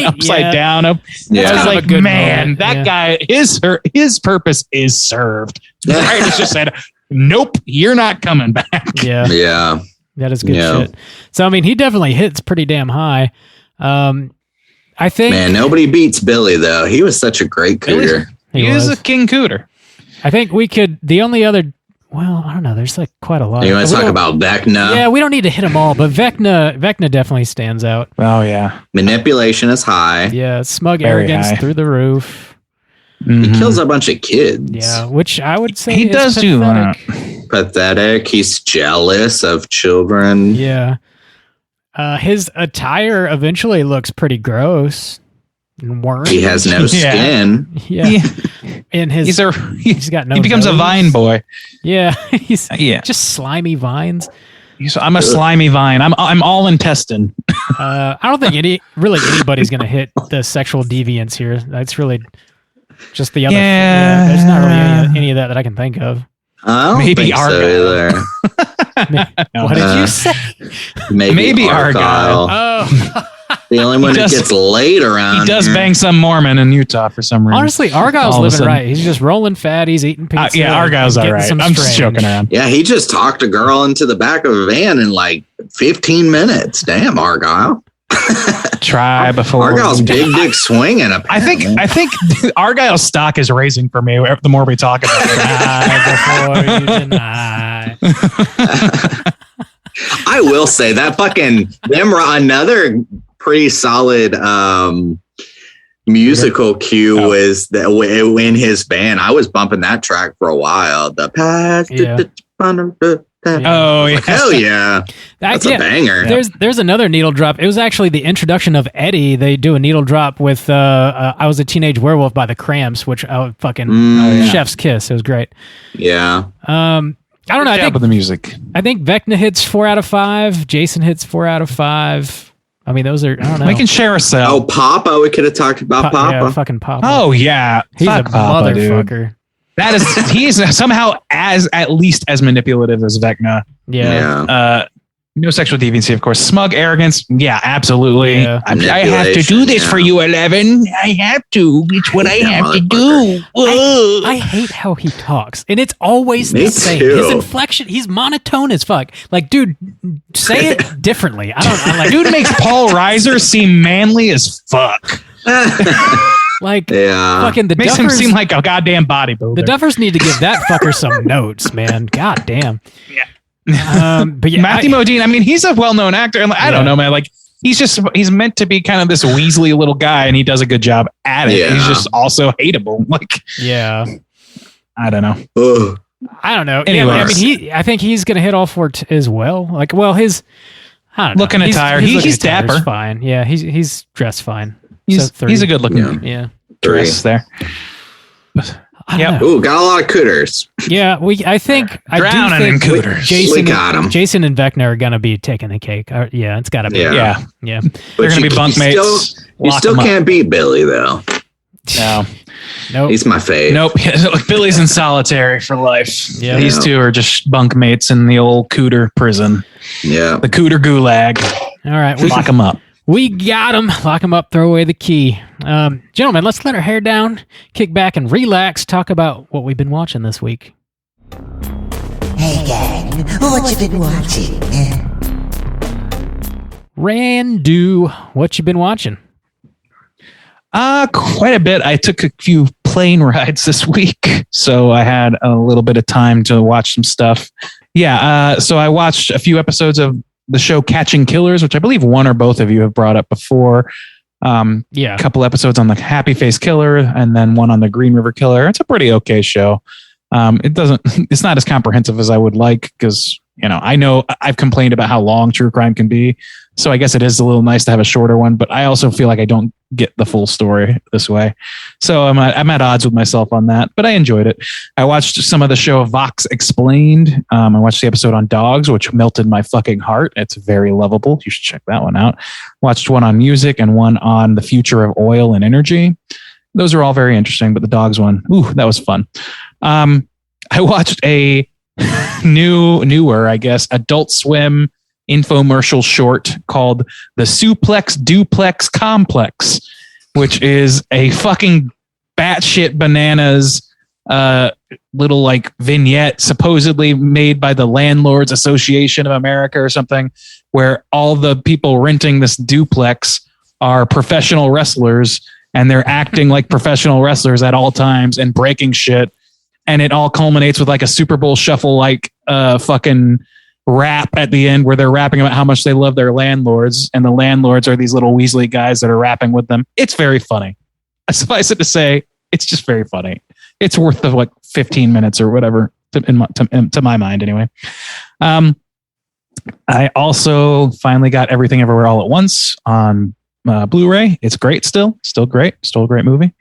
upside down. I was like, man, that guy, his purpose is served. The writers just said, nope, you're not coming back. Yeah. That is good shit. So, I mean, he definitely hits pretty damn high. I think... Man, nobody beats Billy, though. He was such a great cooter. He is a king cooter. I think we could... The only other... Well, I don't know. There's like quite a lot. You want to talk about Vecna? Yeah, we don't need to hit them all, but Vecna definitely stands out. Oh, yeah. Manipulation is high. Yeah, smug arrogance through the roof. He kills a bunch of kids. Yeah, which I would say he does pathetic. do that. Pathetic. He's jealous of children. Yeah. His attire eventually looks pretty gross. And he has no skin. Yeah. And he's got no. He becomes a vine boy. Yeah. He's just slimy vines. I'm a slimy vine. I'm all intestine. I don't think anybody's going to hit the sexual deviance here. That's really just the other. Yeah, there's not really any of that I can think of. I don't maybe think so either. What did you say? Maybe Argyle. Oh. The only one that gets laid around. He does here. bang some Mormon in Utah for some reason. Honestly, Argyle's living right. He's just rolling fat. He's eating pizza. Yeah, Argyle's all right. I'm just joking around. Yeah, he just talked a girl into the back of a van in like 15 minutes. Damn, Argyle. Try before. Argyle's big dick swinging. Apparently. I think Argyle's stock is raising for me the more we talk about it. Before you deny. I will say that fucking them another pretty solid musical cue was that in his band. I was bumping that track for a while. The past. Yeah. Oh yeah, hell yeah, that's a banger. There's another needle drop. It was actually the introduction of Eddie. They do a needle drop with I Was a Teenage Werewolf by the Cramps, which fucking chef's kiss. It was great. Yeah. I don't know. I think with the music. I think Vecna hits 4 out of 5. Jason hits 4 out of 5. I mean, those are, I don't know. We can share a cell. Oh, Papa. We could have talked about Papa. Yeah, fucking Papa. Oh, yeah. He's Fuck a Papa, motherfucker. Dude. That is, he's somehow at least as manipulative as Vecna. Yeah. No sexual deviancy, of course. Smug arrogance. Yeah, absolutely. Yeah. I have to do this for you, 11. I have to. It's what I have to do. I hate how he talks. And it's always the same. Too. His inflection, he's monotone as fuck. Like, dude, say it differently. Dude makes Paul Reiser seem manly as fuck. Like, yeah. fucking the Makes Duffers, him seem like a goddamn bodybuilder. The Duffers need to give that fucker some notes, man. God damn. Yeah. But yeah, Matthew Modine, I mean, he's a well-known actor. And I don't know, man. Like, he's meant to be kind of this Weasley little guy, and he does a good job at it. Yeah. He's just also hateable. Like, yeah. I don't know. Ugh. I don't know. Anyways. Yeah, I mean, I think he's going to hit all 4 as well. Like, well, I don't know. Looking attire. He's dapper. Fine. Yeah, he's dressed fine. He's a good looking yeah. dress there. Yeah. Ooh, got a lot of cooters. Yeah, I think Drowning in cooters. We got him. Jason and Vecna are going to be taking the cake. Yeah, it's got to be. Yeah. Yeah. They're going to be bunkmates. You still can't beat Billy, though. No. Nope. He's my fave. Nope. Billy's in solitary for life. Yeah. These two are just bunkmates in the old Cooter prison. Yeah. The Cooter gulag. All right. Lock them up. We got him. Lock him up. Throw away the key. Gentlemen, let's let our hair down, kick back, and relax. Talk about what we've been watching this week. Hey, gang, what you been watching? Randu, what you been watching? Quite a bit. I took a few plane rides this week, so I had a little bit of time to watch some stuff. Yeah, so I watched a few episodes of the show Catching Killers, which I believe one or both of you have brought up before. Yeah. A couple episodes on the Happy Face Killer and then one on the Green River Killer. It's a pretty okay show. It's not as comprehensive as I would like because, I know I've complained about how long true crime can be. So I guess it is a little nice to have a shorter one, but I also feel like I don't get the full story this way. So I'm at odds with myself on that, but I enjoyed it. I watched some of the show Vox Explained. I watched the episode on dogs, which melted my fucking heart. It's very lovable. You should check that one out. Watched one on music and one on the future of oil and energy. Those are all very interesting, but the dogs one, that was fun. I watched a newer, I guess, Adult Swim infomercial short called The Suplex Duplex Complex, which is a fucking batshit bananas little like vignette supposedly made by the Landlords Association of America or something, where all the people renting this duplex are professional wrestlers and they're acting like professional wrestlers at all times and breaking shit. And it all culminates with like a Super Bowl shuffle, like fucking rap at the end where they're rapping about how much they love their landlords. And the landlords are these little Weasley guys that are rapping with them. It's very funny. Suffice it to say, it's just very funny. It's worth the like 15 minutes or whatever to my mind anyway. I also finally got Everything Everywhere All at Once on Blu-ray. It's great still great. Still a great movie.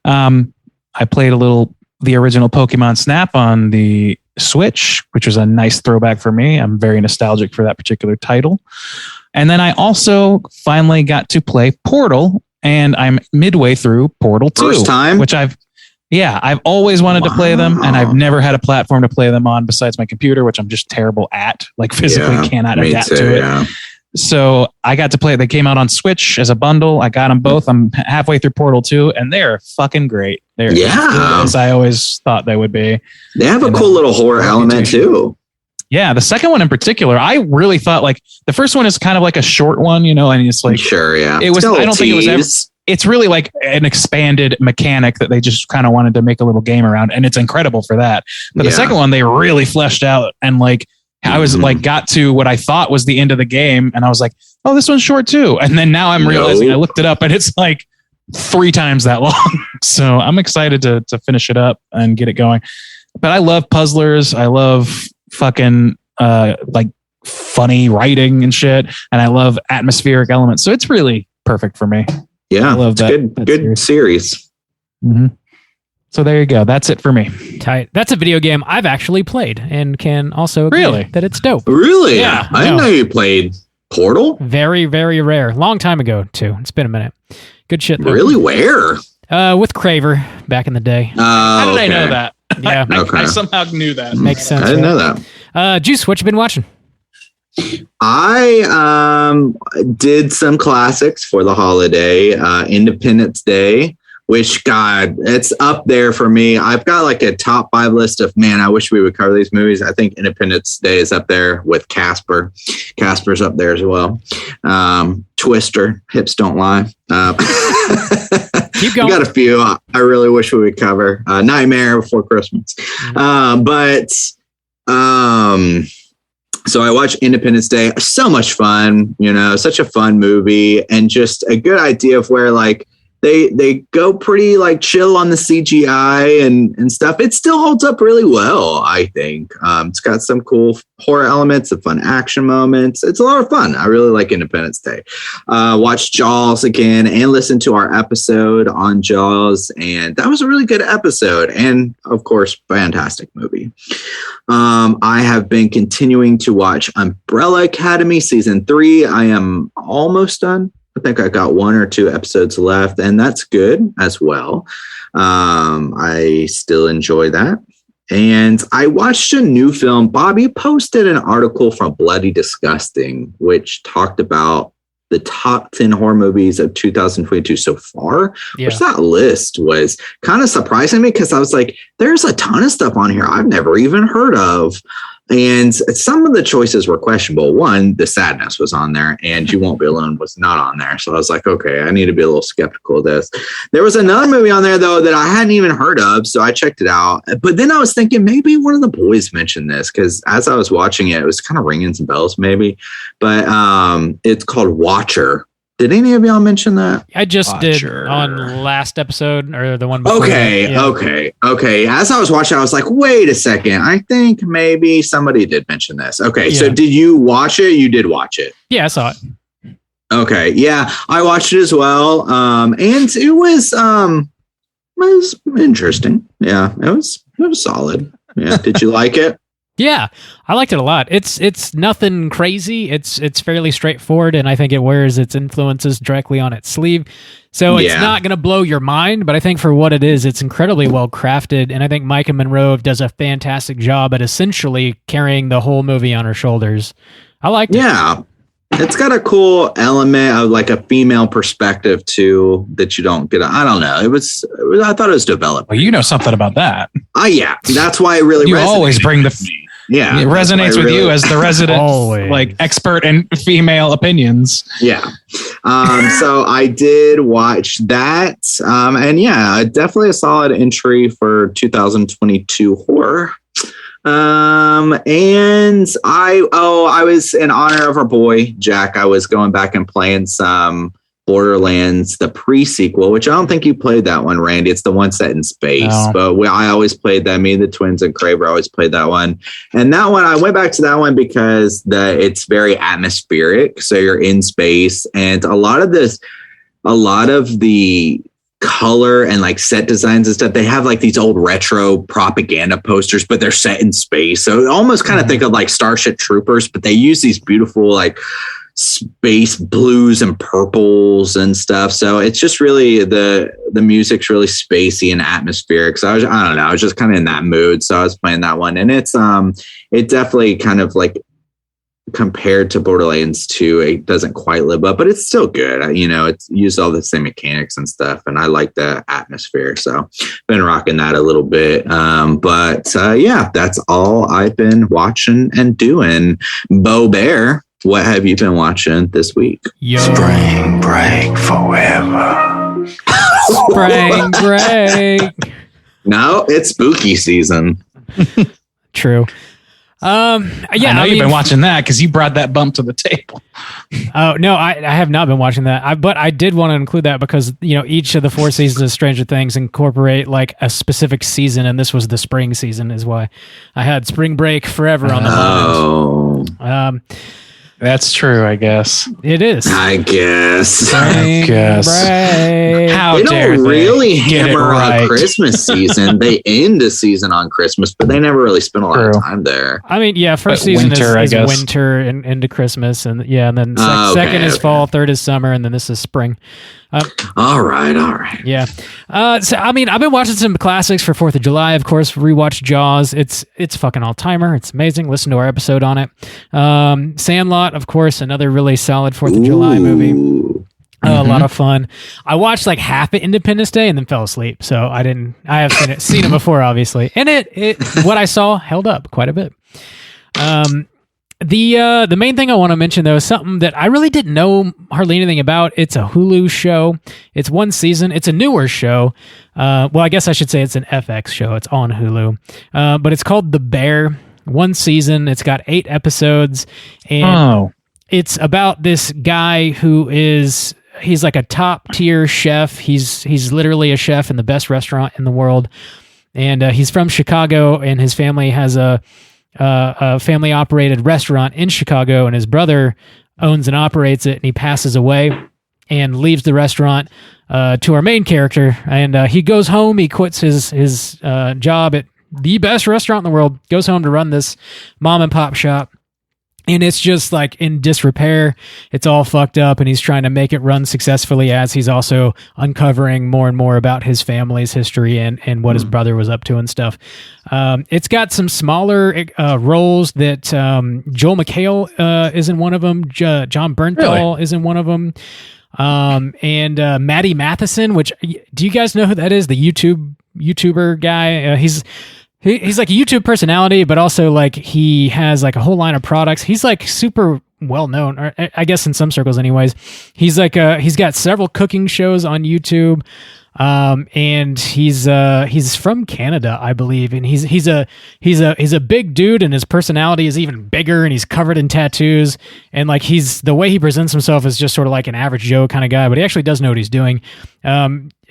I played the original Pokemon Snap on the Switch, which was a nice throwback for me. I'm very nostalgic for that particular title. And then I also finally got to play Portal, and I'm midway through Portal 2. First time? Which I've always wanted to play them, and I've never had a platform to play them on besides my computer, which I'm just terrible at, like physically cannot adapt to it. So I got to play it. They came out on Switch as a bundle. I got them both. I'm halfway through Portal 2, and they're fucking great. They're as good as I always thought they would be. They have a cool little horror element too. Yeah, the second one in particular, I really thought like the first one is kind of like a short one, and it's like sure, yeah. It was. I don't think it was ever. It's really like an expanded mechanic that they just kind of wanted to make a little game around, and it's incredible for that. But the second one, they really fleshed out, and like I was like got to what I thought was the end of the game, and I was like, oh, this one's short too. And then now I'm realizing I looked it up, and it's like 3 times that long. So I'm excited to finish it up and get it going. But I love puzzlers. I love fucking like funny writing and shit, and I love atmospheric elements. So it's really perfect for me. Yeah, I love that. Good series. Mm-hmm. So there you go. That's it for me. Tight. That's a video game I've actually played and can also agree that it's dope. Really? Yeah. I didn't know you played Portal. Very, very rare. Long time ago too. It's been a minute. Good shit though. Really? Where? With Craver back in the day. How did I know that? Yeah. I somehow knew that. Makes sense. I didn't know that. Juice, what you been watching? I did some classics for the holiday, Independence Day, which, God, it's up there for me. I've got like a top 5 list of, man, I wish we would cover these movies. I think Independence Day is up there with Casper. Casper's up there as well. Twister, Hips Don't Lie. Keep going. Got a few I really wish we would cover. Nightmare Before Christmas. So I watched Independence Day. So much fun, such a fun movie, and just a good idea of where like they go pretty like chill on the CGI and stuff. It still holds up really well, I think. It's got some cool horror elements, some fun action moments. It's a lot of fun. I really like Independence Day. Watched Jaws again and listened to our episode on Jaws, and that was a really good episode. And of course, fantastic movie. I have been continuing to watch Umbrella Academy season 3. I am almost done. I think I got 1 or 2 episodes left, and that's good as well. I still enjoy that. And I watched a new film. Bobby posted an article from Bloody Disgusting, which talked about the top 10 horror movies of 2022 so far, which that list was kind of surprising me because I was like, there's a ton of stuff on here I've never even heard of. And some of the choices were questionable. One, The Sadness was on there, and You Won't Be Alone was not on there. So I was like, okay, I need to be a little skeptical of this. There was another movie on there, though, that I hadn't even heard of. So I checked it out. But then I was thinking maybe one of the boys mentioned this because as I was watching it, it was kind of ringing some bells maybe. But it's called Watcher. Did any of y'all mention that? I just did on last episode or the one before. Okay. As I was watching, I was like, wait a second. I think maybe somebody did mention this. Okay. So did you watch it? You did watch it. Yeah, I saw it. Okay. Yeah, I watched it as well. And it was interesting. Yeah, it was solid. Yeah. Did you like it? Yeah, I liked it a lot. It's nothing crazy. It's fairly straightforward, and I think it wears its influences directly on its sleeve. So it's not going to blow your mind, but I think for what it is, it's incredibly well crafted, and I think Micah Monroe does a fantastic job at essentially carrying the whole movie on her shoulders. I liked it. Yeah. It's got a cool element of like a female perspective too that you don't get. I don't know. I thought it was developed. Well, you know something about that. Yeah. That's why it really you always bring the yeah. It resonates with you as the resident like expert in female opinions. Yeah. So I did watch that. And yeah, definitely a solid entry for 2022 horror. And I was in honor of our boy Jack. I was going back and playing some Borderlands, the pre-sequel, which I don't think you played that one, Randy. It's the one set in space, but I always played that. Me, the twins, and Craver always played that one. And that one, I went back to that one because it's very atmospheric. So you're in space, and a lot of the color and like set designs and stuff, they have like these old retro propaganda posters, but they're set in space. So almost kind of think of like Starship Troopers, but they use these beautiful like space blues and purples and stuff. So it's just really the music's really spacey and atmospheric. So I was just kind of in that mood. So I was playing that one, and it's it definitely kind of like compared to Borderlands 2, it doesn't quite live up, but it's still good. You know, it's used all the same mechanics and stuff, and I like the atmosphere. So been rocking that a little bit. But yeah, that's all I've been watching and doing. Bo Bear, what have you been watching this week? Spring break forever. Spring break. No, it's spooky season. True. Yeah, I know you've been watching that because you brought that bump to the table. Oh no, I have not been watching that. But I did want to include that because each of the 4 seasons of Stranger Things incorporate like a specific season, and this was the spring season, is why I had Spring Break forever on the mind. That's true, I guess. It is. I guess. Break. How they dare don't really get it hammer right. a Christmas season. They end a season on Christmas, but they never really spend a lot of time there. I mean, yeah, first But season winter, I is guess. winter and into Christmas, and and then second is fall, third is summer, and then this is spring. All right. Yeah. So I mean, I've been watching some classics for 4th of July. Of course, rewatched Jaws. It's fucking all timer. It's amazing. Listen to our episode on it. Sandlot, of course, another really solid 4th of July movie. A lot of fun. I watched like half of Independence Day and then fell asleep. So I have seen it before, obviously. And it what I saw held up quite a bit. The main thing I want to mention though is something that I really didn't know hardly anything about. It's a Hulu show. It's 1 season. It's a newer show. Well, I guess I should say it's an FX show. It's on Hulu. But it's called The Bear. 1 season. It's got 8 episodes, and it's about this guy who he's like a top tier chef. He's literally a chef in the best restaurant in the world, and he's from Chicago, and his family has a family operated restaurant in Chicago, and his brother owns and operates it, and he passes away and leaves the restaurant to our main character, and he goes home. He quits his job at the best restaurant in the world, goes home to run this mom and pop shop. And it's just like in disrepair. It's all fucked up, and he's trying to make it run successfully as he's also uncovering more and more about his family's history and what his brother was up to and stuff. It's got some smaller roles that Joel McHale is in one of them. John Bernthal is in one of them. And Maddie Matheson, which, do you guys know who that is? The YouTuber guy. He's like a YouTube personality, but also like he has like a whole line of products. He's like super well known, or I guess in some circles anyways. He's like he's got several cooking shows on YouTube. And he's from Canada, I believe, and he's a big dude, and his personality is even bigger, and he's covered in tattoos, and like the way he presents himself is just sort of like an average Joe kind of guy, but he actually does know what he's doing.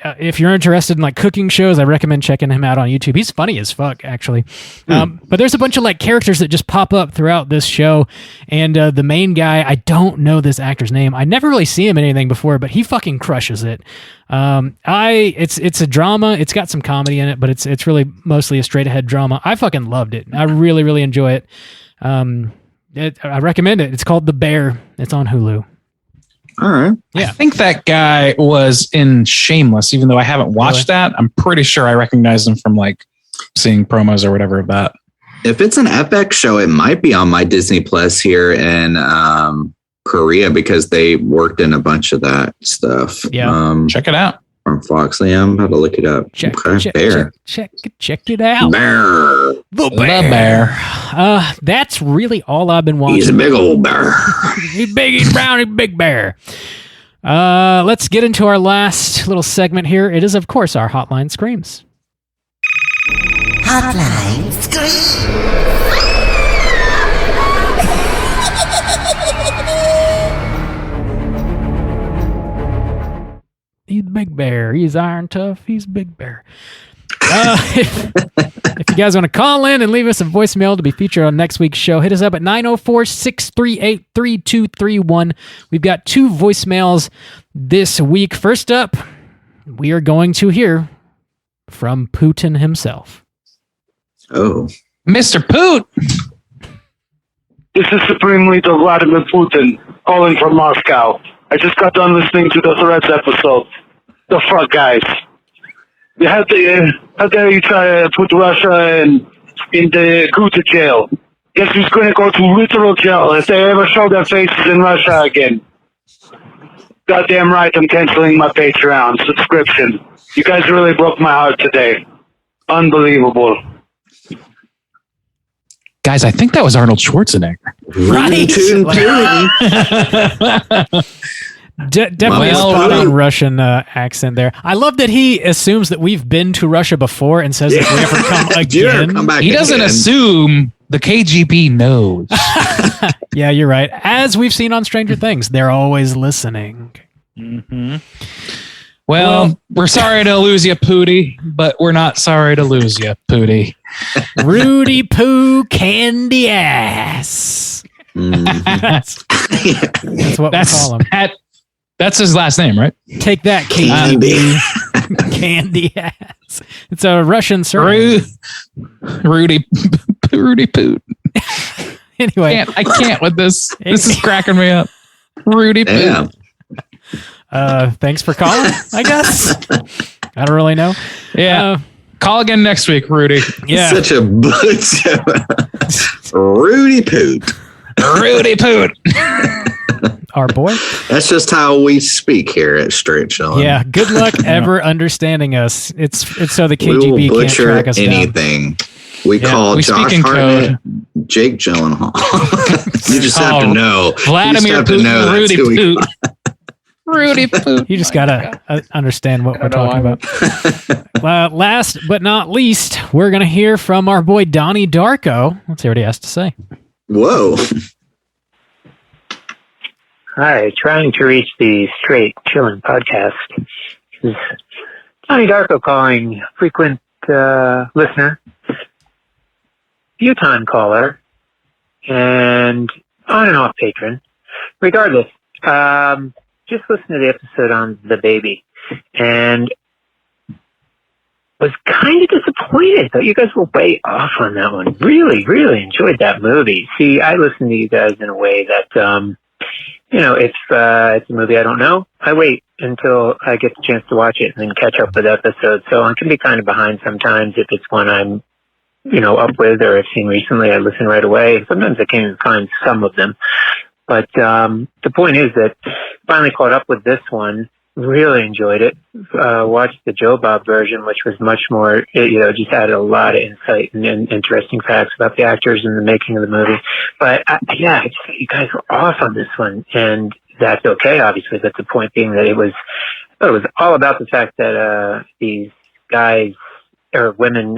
If you're interested in like cooking shows, I recommend checking him out on YouTube. He's funny as fuck, actually. But there's a bunch of like characters that just pop up throughout this show, and the main guy, I don't know this actor's name. I never really see him in anything before, but he fucking crushes it. It's a drama. It's got some comedy in it, but it's really mostly a straight ahead drama. I fucking loved it. I really, really enjoy it. I recommend it. It's called The Bear. It's on Hulu. All right. Yeah. I think that guy was in Shameless, even though I haven't watched that. I'm pretty sure I recognize him from like seeing promos or whatever of that. If it's an FX show, it might be on my Disney Plus here in Korea, because they worked in a bunch of that stuff. Yeah. Check it out. From Fox. Yeah, I'm about to look it up. Check it out. Bear. The Bear. That's really all I've been watching. He's a big old bear. He's big, he's brown, he's big bear. Let's get into our last little segment here. It is, of course, our Hotline Screams. Hotline Scream. He's Big Bear. He's iron tough. He's Big Bear. If you guys want to call in and leave us a voicemail to be featured on next week's show, hit us up at 904-638-3231. We've got 2 voicemails this week. First up, we are going to hear from Putin himself. Oh. Mr. Poot! This is Supreme Leader Vladimir Putin, calling from Moscow. I just got done listening to the Threads episode. The fuck, guys. How dare you try to put Russia in the Cooter jail? Guess who's going to go to literal jail if they ever show their faces in Russia again? Goddamn right, I'm canceling my Patreon subscription. You guys really broke my heart today. Unbelievable. Guys, I think that was Arnold Schwarzenegger. Right. Definitely a spot on Russian accent there. I love that he assumes that we've been to Russia before and says if we ever come again. Come back He doesn't again. assume. The KGB knows. Yeah, you're right. As we've seen on Stranger Things, they're always listening. Mm-hmm. Well, we're sorry to lose you, Pootie, but we're not sorry to lose you, Pootie. Rudy Poo Candy Ass. That's what we call him. That's his last name, right? Take that, KGB. Candy Ass. It's a Russian surname. Rudy Poot. Anyway. I can't with this. This is cracking me up. Rudy Poot. Thanks for calling, I guess. I don't really know. Yeah. Call again next week, Rudy. Yeah. Such a butch. Rudy Poot. Rudy Poot. Our boy. That's just how we speak here at Straight Chillin'. Yeah. Good luck ever understanding us. It's so the We will KGB can't butcher track us down. anything. We call Josh Hartnett Jake Gyllenhaal. You just have to know. Vladimir Putin, Rudy Poot. Rudy Poot. You just gotta understand what we're talking about. Last but not least, we're gonna hear from our boy Donnie Darko. Let's hear what he has to say. Whoa. Hi, trying to reach the Straight Chillin' podcast. This is Donnie Darko calling, frequent listener, few-time caller, and on and off patron. Regardless, just listened to the episode on the baby, and was kind of disappointed. Thought you guys were way off on that one. Really, really enjoyed that movie. See, I listen to you guys in a way that, if it's a movie I don't know, I wait until I get the chance to watch it and then catch up with episodes. So I can be kind of behind sometimes if it's one I'm, up with or have seen recently. I listen right away. Sometimes I can't even find some of them. But the point is that finally caught up with this one. Really enjoyed it. Watched the Joe Bob version, which was much more, just added a lot of insight and interesting facts about the actors and the making of the movie. But I just think you guys were off on this one, and that's okay. Obviously, but the point being that I thought it was all about the fact that these guys or women,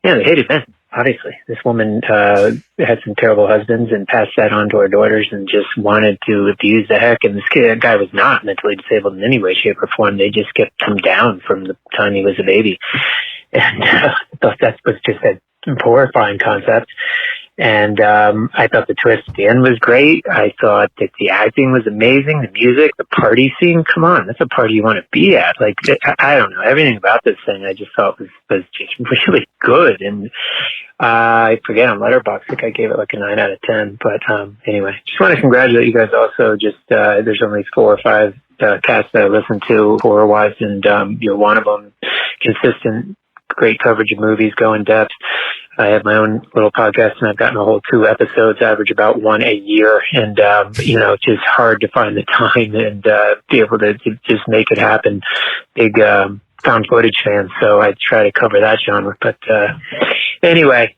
they hated men. Obviously, this woman had some terrible husbands and passed that on to her daughters and just wanted to abuse the heck. And that guy was not mentally disabled in any way, shape, or form. They just kept him down from the time he was a baby. And I thought that was just a horrifying concept. And I thought the twist at the end was great. I thought that the acting was amazing. The music, the party scene, come on, that's a party you want to be at. Like, I don't know, everything about this thing I just thought was just really good. And I forget on Letterboxd, I think I gave it like a 9 out of 10. But anyway, just want to congratulate you guys also. Just there's only 4 or 5 casts that I listen to horror-wise, and you're one of them. Consistent, great coverage of movies, go in depth. I have my own little podcast, and I've gotten a whole 2 episodes, average about 1 a year. And, it's just hard to find the time and be able to just make it happen. Big found footage fan, so I try to cover that genre. But anyway,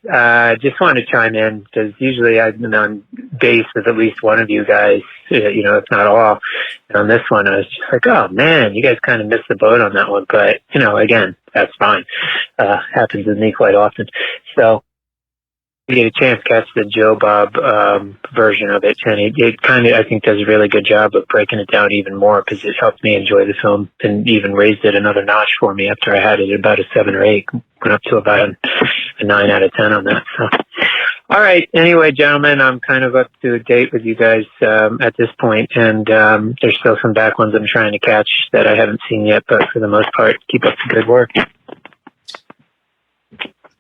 just wanted to chime in because usually I've been on base with at least one of you guys, if not all. And on this one, I was just like, oh man, you guys kind of missed the boat on that one. But, again, that's fine. Happens with me quite often. So you get a chance to catch the Joe Bob version of it, and it kind of, I think, does a really good job of breaking it down even more because it helped me enjoy the film and even raised it another notch for me after I had it at about a 7 or 8, went up to about a 9 out of 10 on that. So, all right. Anyway, gentlemen, I'm kind of up to date with you guys at this point, and there's still some back ones I'm trying to catch that I haven't seen yet, but for the most part, keep up the good work.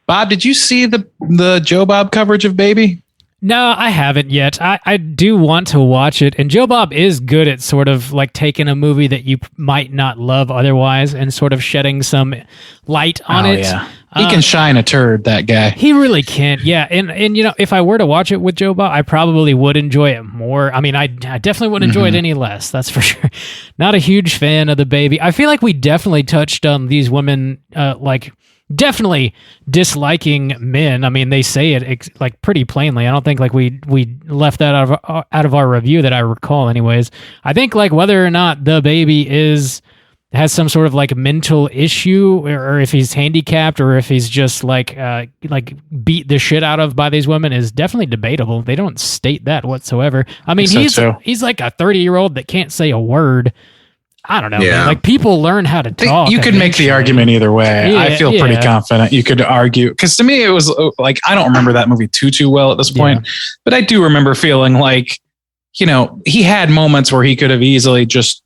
Bob, did you see the Joe Bob coverage of Baby? No, I haven't yet. I do want to watch it, and Joe Bob is good at sort of like taking a movie that you might not love otherwise and sort of shedding some light on it. Yeah. He can shine a turd, that guy. He really can, yeah. And if I were to watch it with Joe Bob, I probably would enjoy it more. I mean, I definitely wouldn't enjoy it any less, that's for sure. Not a huge fan of The Baby. I feel like we definitely touched on these women, definitely disliking men. I mean, they say it like pretty plainly. I don't think like we left that out of our review that I recall anyways. I think like whether or not The Baby has some sort of like mental issue, or if he's handicapped, or if he's just like beat the shit out of by these women is definitely debatable. They don't state that whatsoever. I mean, he's like a 30-year-old that can't say a word. I don't know. Man. Like people learn how to talk. You could make the argument either way. Yeah, I feel pretty confident. You could argue, because to me it was like, I don't remember that movie too well at this point, but I do remember feeling like, he had moments where he could have easily just,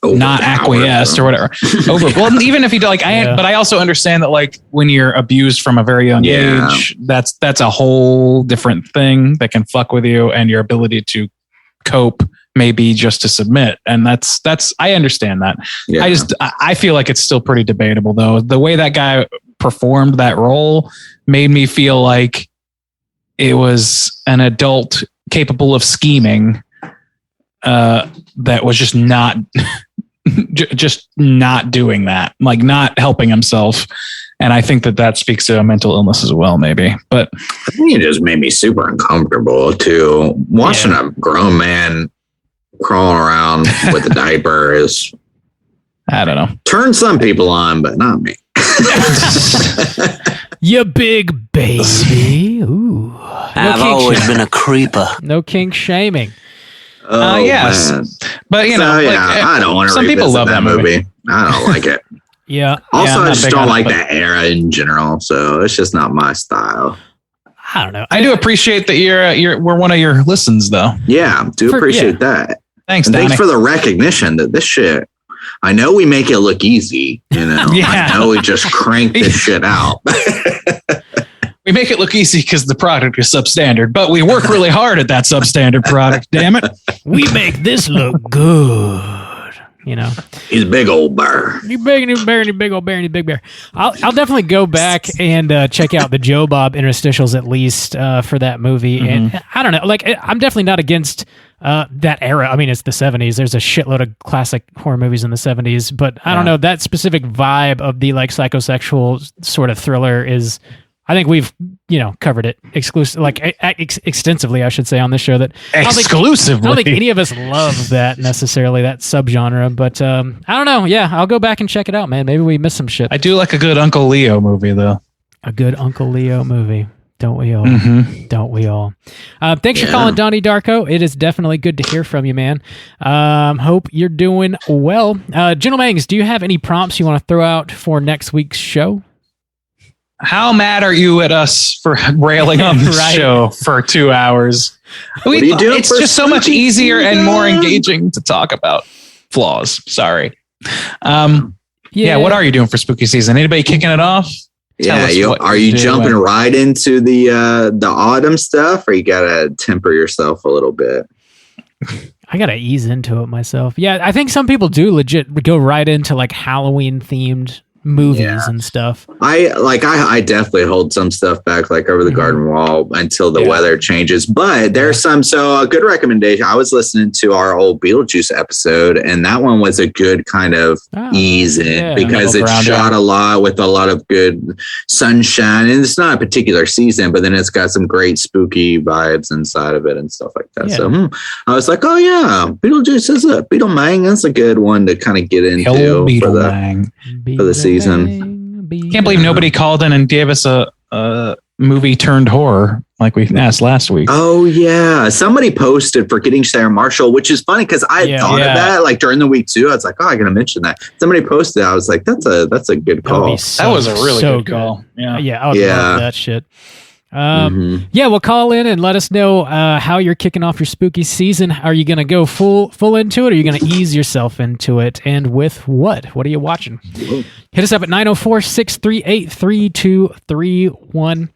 not acquiesced or whatever. Well, even if he did, like, but I also understand that like when you're abused from a very young age, that's a whole different thing that can fuck with you and your ability to cope. Maybe just to submit. And that's, I understand that. Yeah. I feel like it's still pretty debatable though. The way that guy performed that role made me feel like it was an adult capable of scheming, that was just not, just not doing that, like not helping himself. And I think that speaks to a mental illness as well, maybe. But I think it just made me super uncomfortable too. Watching a grown man crawling around with a diaper is, I don't know. Turn some people on, but not me. You big baby. Ooh. I've always been a creeper. No kink shaming. Yes. Man. But I don't want to. Some people love that movie. I don't like it. Yeah. Also, I just don't like that era in general. So it's just not my style. I don't know. I do appreciate that we're one of your listens though. Yeah. Appreciate that. Thanks, and Donnie. thanks for the recognition that this shit, I know we make it look easy, I know we just crank this shit out. We make it look easy because the product is substandard, but we work really hard at that substandard product. Damn it. We make this look good. He's a big old bear. He's big old bear, and he's big bear. I'll definitely go back and check out the Joe Bob interstitials at least for that movie. And I don't know, like I'm definitely not against that era. I mean, it's the 70s. There's a shitload of classic horror movies in the 70s, but I don't know, that specific vibe of the like psychosexual sort of thriller is, I think we've, covered it extensively, I should say, on this show. That exclusively. I don't think any of us love that necessarily, that subgenre, but I don't know. Yeah, I'll go back and check it out, man. Maybe we missed some shit. I do like a good Uncle Leo movie, though. A good Uncle Leo movie. Don't we all? Don't we all? Thanks for calling, Donnie Darko. It is definitely good to hear from you, man. Hope you're doing well. Gentlemen, do you have any prompts you want to throw out for next week's show? How mad are you at us for railing on this show for 2 hours? It's just so much easier and more engaging to talk about flaws. Sorry. What are you doing for spooky season? Anybody kicking it off? Are you jumping right into the autumn stuff, or you gotta temper yourself a little bit? I gotta ease into it myself. Yeah, I think some people do legit go right into like Halloween themed movies and stuff. I definitely hold some stuff back, like Over the Garden Wall, until the weather changes. But there's some, so a good recommendation. I was listening to our old Beetlejuice episode, and that one was a good kind of ease in because it shot a lot with a lot of good sunshine, and it's not a particular season, but then it's got some great spooky vibes inside of it and stuff like that. So I was like, oh yeah, Beetlejuice is a Beetlemang. That's a good one to kind of get into for the season. Can't believe nobody called in and gave us a movie turned horror like we asked last week. Oh yeah, somebody posted Forgetting Sarah Marshall, which is funny because I thought of that like during the week too. I was like, I gotta mention that. Somebody posted. I was like, that's a good call. That was a really good call. Yeah, I would love that shit. Well, call in and let us know how you're kicking off your spooky season. Are you going to go full into it, or are you going to ease yourself into it? And with what? What are you watching? Hit us up at 904-638-3231.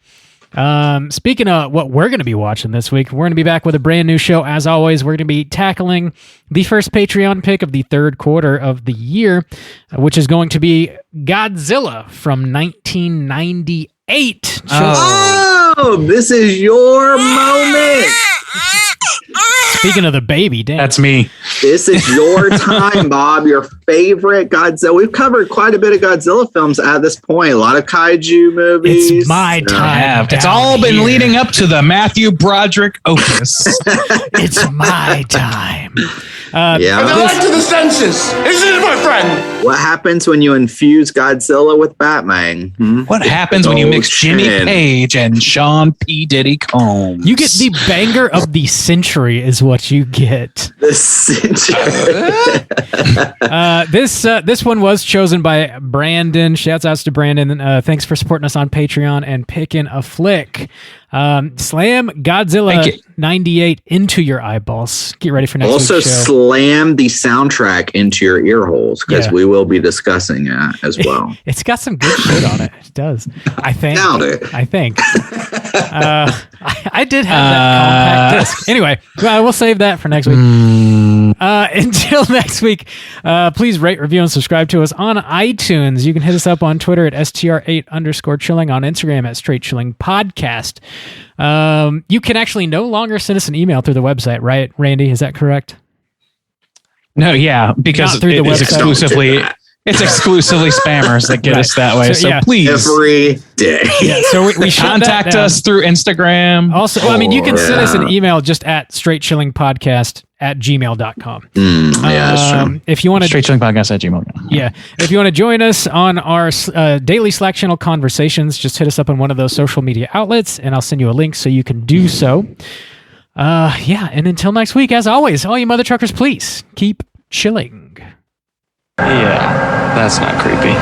Speaking of what we're going to be watching this week, we're going to be back with a brand new show. As always, we're going to be tackling the first Patreon pick of the third quarter of the year, which is going to be Godzilla from 1998. Oh, this is your moment. Speaking of the baby, damn. That's me. This is your time, Bob. Your favorite Godzilla. We've covered quite a bit of Godzilla films at this point. A lot of kaiju movies. It's my time. It's all been leading up to the Matthew Broderick opus. It's my time. Back to the senses. This is my friend. What happens when you infuse Godzilla with Batman? What happens when you mix Jimmy Page and Sean P. Diddy Combs? You get the banger of the century is what you get. The century. This one was chosen by Brandon. Shouts outs to Brandon. Thanks for supporting us on Patreon and picking a flick. Slam Godzilla 98 into your eyeballs. Get ready for next week's show. Also slam the soundtrack into your ear holes because we will be discussing that as well. It's got some good shit on it. It does. I think. I think. I did have that compact disc. Anyway, we'll save that for next week. Until next week, please rate, review, and subscribe to us on iTunes. You can hit us up on Twitter at STR8_chilling, on Instagram at Straight Chilling Podcast. You can actually no longer send us an email through the website, right, Randy? Is that correct? No, yeah, because it's exclusively spammers that get us that way. So please, every day. Yeah, so we contact us through Instagram. Also, you can send us an email just at straightchillingpodcast@gmail.com. That's true. If you want to straightchillingpodcast@gmail.com. Yeah, if you want to join us on our daily Slack channel conversations, just hit us up on one of those social media outlets, and I'll send you a link so you can do so. And until next week, as always, all you mother truckers, please keep chilling. Yeah, that's not creepy.